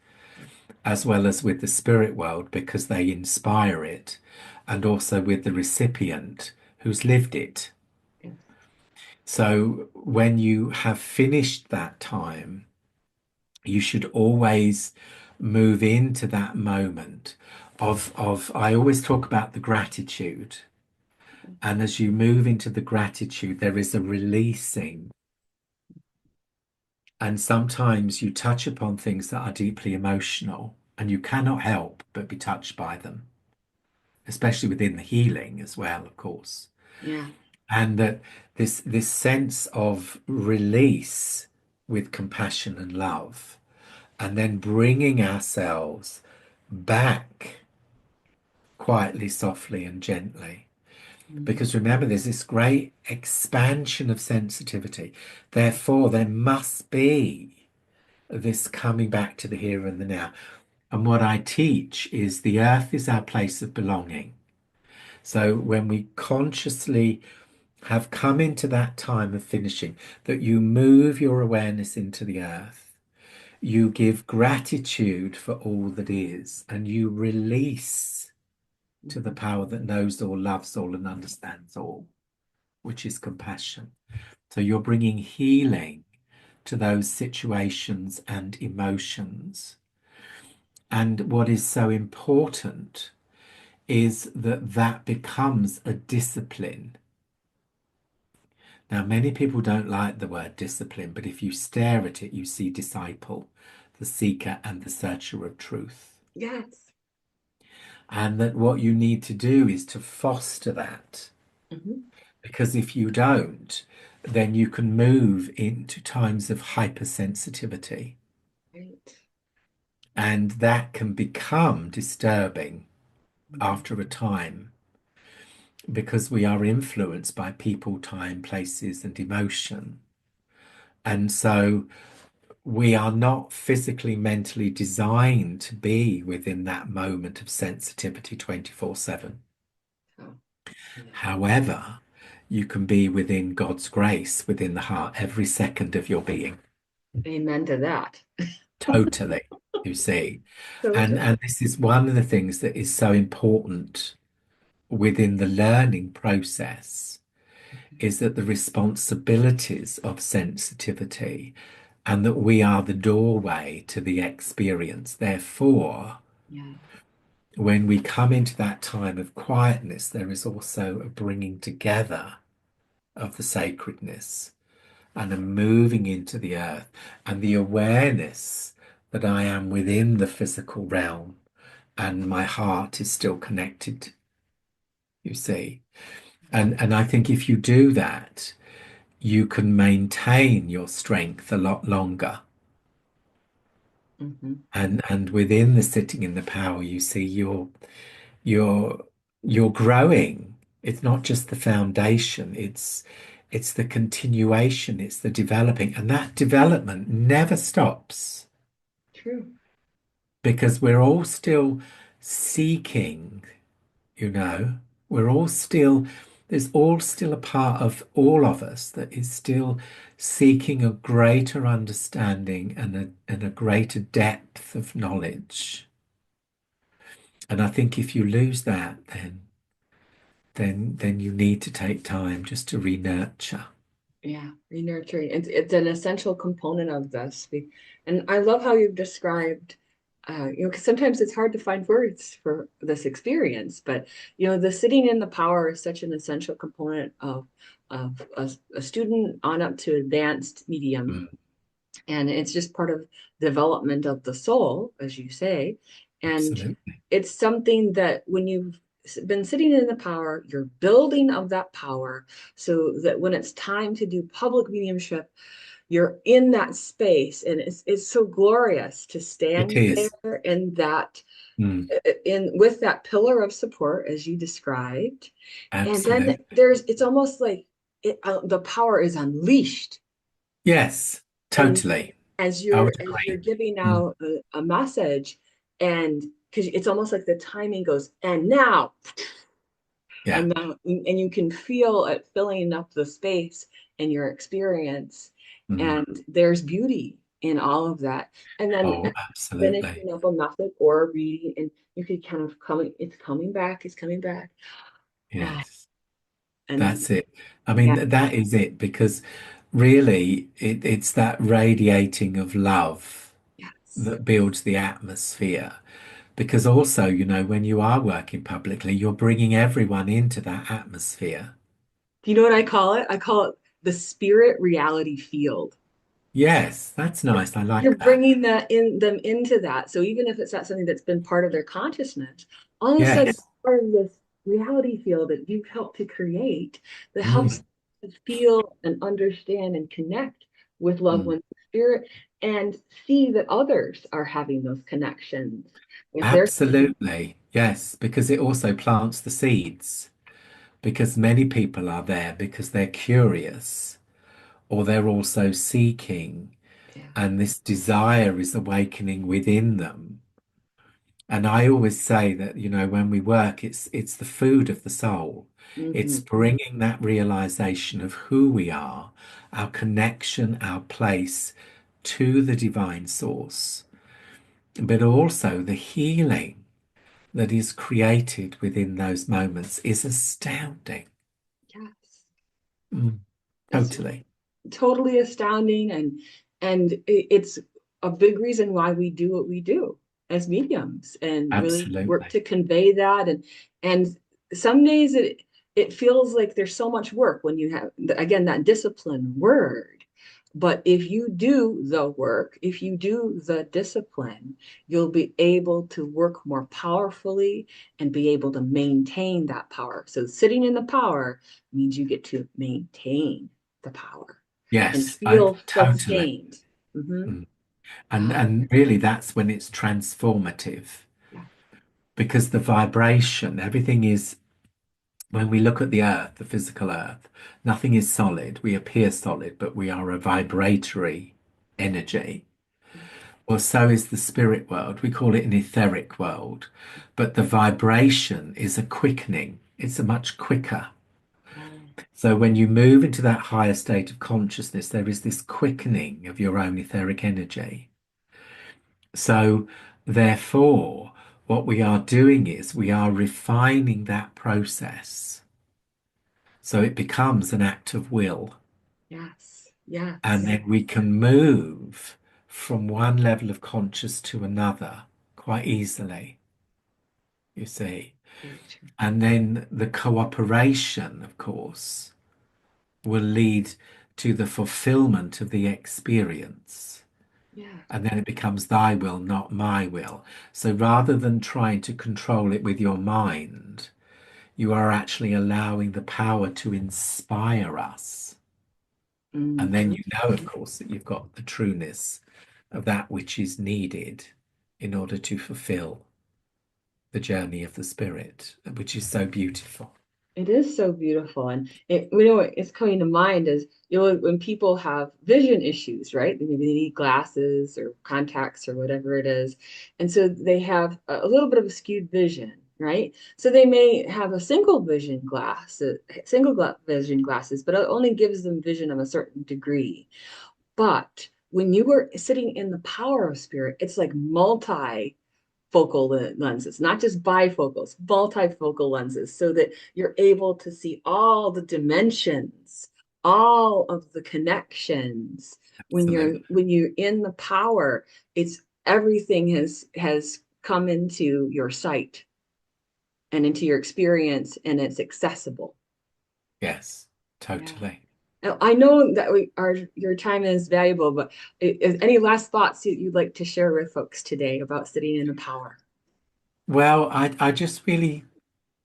as well as with the spirit world because they inspire it, and also with the recipient who's lived it. Yes. So when you have finished that time, you should always move into that moment of I always talk about the gratitude. And as you move into the gratitude, there is a releasing. And sometimes you touch upon things that are deeply emotional, and you cannot help but be touched by them, especially within the healing as well, of course. Yeah. And that this sense of release with compassion and love, and then bringing ourselves back quietly, softly, and gently. Mhm. Because remember, there's this great expansion of sensitivity. Therefore, there must be this coming back to the here and the now. And what I teach is the earth is our place of belonging. So when we consciously have come into that time of finishing, that you move your awareness into the earth, you give gratitude for all that is, and you release to the Mhm. power that knows all, loves all, and understands all, which is compassion. So you're bringing healing to those situations and emotions. And what is so important is that that becomes a discipline. Now, many people don't like the word discipline, but if you stare at it, you see disciple, the seeker and the searcher of truth. Yes. And that what you need to do is to foster that. Mhm. Because if you don't, then you can move into times of hypersensitivity. Right. And that can become disturbing Mhm. after a time because we are influenced by people, time, places, and emotion. And so we are not physically, mentally designed to be within that moment of sensitivity 24/7. Oh, yeah. However, you can be within God's grace within the heart every second of your being. Amen to that. Totally, you see. Totally. And this is one of the things that is so important within the learning process is that the responsibilities of sensitivity and that we are the doorway to the experience. Therefore, Yeah. when we come into that time of quietness, there is also a bringing together of the sacredness and a moving into the earth and the awareness that I am within the physical realm and my heart is still connected, you see. And I think if you do that, you can maintain your strength a lot longer. Hmm. And within the sitting in the power, you see you're you're growing. It's not just the foundation, it's the continuation, it's the developing, and that development never stops True. because we're all still seeking, you know, we're all still, there's all still a part of all of us that is still seeking a greater understanding and a greater depth of knowledge. And I think if you lose that, then you need to take time just to re-nurture. Yeah, re-nurturing. It's an essential component of this. And I love how you've described, because sometimes it's hard to find words for this experience, but the sitting in the power is such an essential component of a student on up to advanced medium. Mm, And it's just part of development of the soul, as you say. And absolutely. it's something that when you've been sitting in the power, you're building of that power so that when it's time to do public mediumship, you're in that space. And it's so glorious to It stand is. there in that, Mm, in with that pillar of support, as you described. And then absolutely. it's almost like the power is unleashed. Yes, And totally. as I you're would as you're agree. giving Mm, out a message, and because it's almost like the timing goes, and now, yeah. and now, and you can feel it filling up the space in your experience, Mm. and there's beauty in all of that. And then Oh, absolutely. finishing up a message or a reading, and you could kind of it's coming back, it's coming back. Ah, Yes, and that's it. I mean, yeah, that is it because really it's that radiating of love yes. that builds the atmosphere. Because also, when you are working publicly, you're bringing everyone into that atmosphere. Do you know what I call it? I call it the spirit reality field. Yes, that's nice. I You're like that. bringing them into that. So even if it's not something that's been part of their consciousness, all of a sudden, Yes. part of this reality field that you've helped to create that helps Mm, to feel and understand and connect with loved mm. ones in spirit and see that others are having those connections with their. Absolutely. Yes, because it also plants the seeds. Because many people are there because they're curious or they're also seeking, Yeah. and this desire is awakening within them. And I always say that, when we work, it's the food of the soul. It's Hmm. bringing that realization of who we are, our connection, our place to the divine source, but also the healing that is created within those moments is astounding. Yes. Mm, It's totally. totally astounding, and it's a big reason why we do what we do as mediums and really work Absolutely. to convey that. And some days it feels like there's so much work when you have, again, that discipline word. But if you do the work, if you do the discipline, you'll be able to work more powerfully and be able to maintain that power. So sitting in the power means you get to maintain the power and Yes, I feel totally. sustained. Hmm. Mm. And really that's when it's transformative Yeah. because the vibration, everything is when we look at the earth, the physical earth, nothing is solid. We appear solid, but we are a vibratory energy. Well, so is the spirit world. We call it an etheric world, but the vibration is a quickening. It's a much quicker. Yeah. So when you move into that higher state of consciousness, there is this quickening of your own etheric energy. So therefore, what we are doing is we are refining that process. So it becomes an act of will. Yes. And Yes. then we can move from one level of conscious to another quite easily, you see. Very true. And then the cooperation, of course, will lead to the fulfillment of the experience. Yeah. And then it becomes thy will, not my will. So rather than trying to control it with your mind, you are actually allowing the power to inspire us. And then Hmm. you know, of course, that you've got the trueness of that which is needed in order to fulfill the journey of the spirit, which is so beautiful. It is so beautiful. And you know, what it's coming to mind is, you know, when people have vision issues, right? Maybe they need glasses or contacts or whatever it is. And so they have a little bit of a skewed vision, right? So they may have a vision glasses, but it only gives them vision of a certain degree. But when you were sitting in the power of spirit, it's like multi focal lenses, not just bifocals, multifocal lenses, so that you're able to see all the dimensions, all of the connections. Absolutely. When you're in the power, it's everything has come into your sight and into your experience, and it's accessible. Yes, Yeah. totally. Now, I know that your time is valuable, but any last thoughts you'd like to share with folks today about sitting in the power? Well, I just really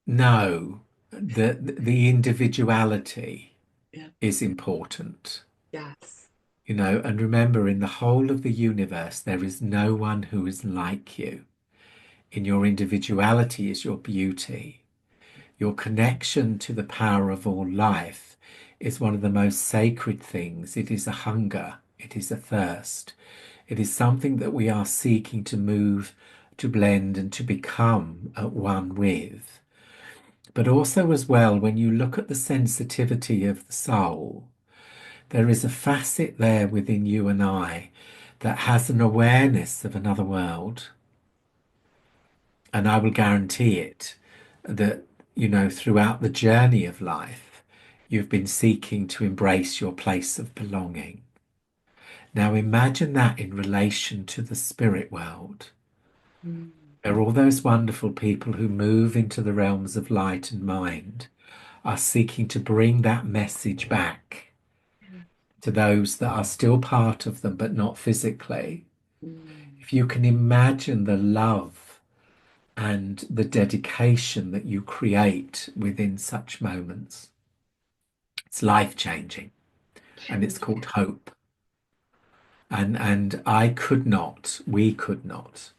know that the individuality Yeah. is important, Yes. and remember, in the whole of the universe, there is no one who is like you. In your individuality is your beauty. Your connection to the power of all life is one of the most sacred things. It is a hunger, it is a thirst, it is something that we are seeking to move, to blend, and to become at one with. But also, as well, when you look at the sensitivity of the soul, there is a facet there within you and I that has an awareness of another world. And I will guarantee it that, throughout the journey of life, you've been seeking to embrace your place of belonging. Now imagine that in relation to the spirit world. Mm. There are all those wonderful people who move into the realms of light and mind, are seeking to bring that message back to those that are still part of them, but not physically. Mm. If you can imagine the love and the dedication that you create within such moments, it's life changing, and it's Truly. called hope. And we could not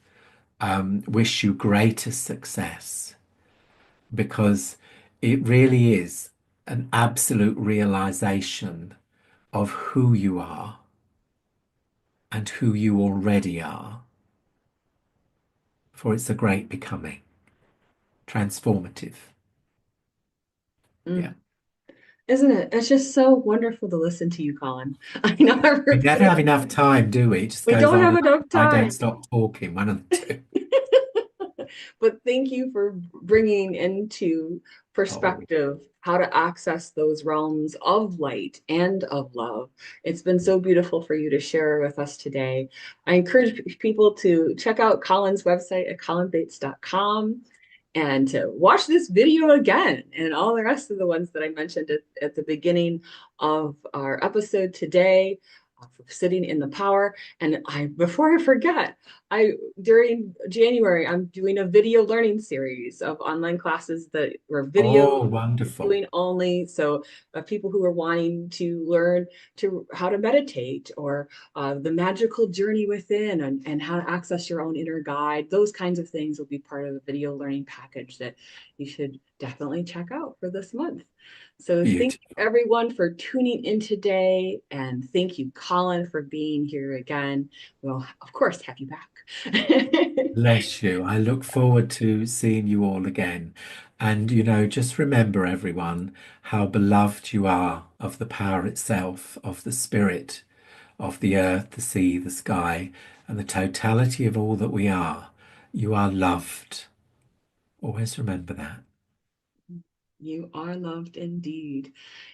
wish you greater success, because it really is an absolute realization of who you are and who you already are. For it's a great becoming, transformative. Yeah. Mm. Isn't it? It's just so wonderful to listen to you, Colin. I know We never everybody, have enough time, do we? It just we goes don't on have and enough on. I don't time. stop talking, one of the two. But thank you for bringing into Oh, perspective how to access those realms of light and of love. It's been so beautiful for you to share with us today. I encourage people to check out Colin's website at colinbates.com and to watch this video again and all the rest of the ones that I mentioned at the beginning of our episode today. Sitting in the power. And before I forget, during January, I'm doing a video learning series of online classes that were video oh, wonderful. viewing only. So people who are wanting to learn to how to meditate, or the magical journey within, and how to access your own inner guide, those kinds of things will be part of the video learning package that you should definitely check out for this month. So thank you Beautiful. everyone for tuning in today, and thank you, Colin, for being here again. We'll of course have you back. Bless you. I look forward to seeing you all again. And, just remember, everyone, how beloved you are of the power itself, of the spirit, of the earth, the sea, the sky, and the totality of all that we are. You are loved. Always remember that. You are loved indeed.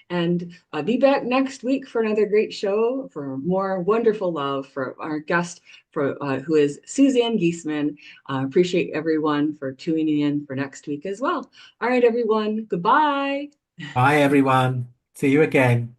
And be back next week for another great show, for more wonderful love for our guest, who is Suzanne Giesman. Appreciate everyone for tuning in for next week as well. All right, everyone. Goodbye. Bye, everyone. See you again.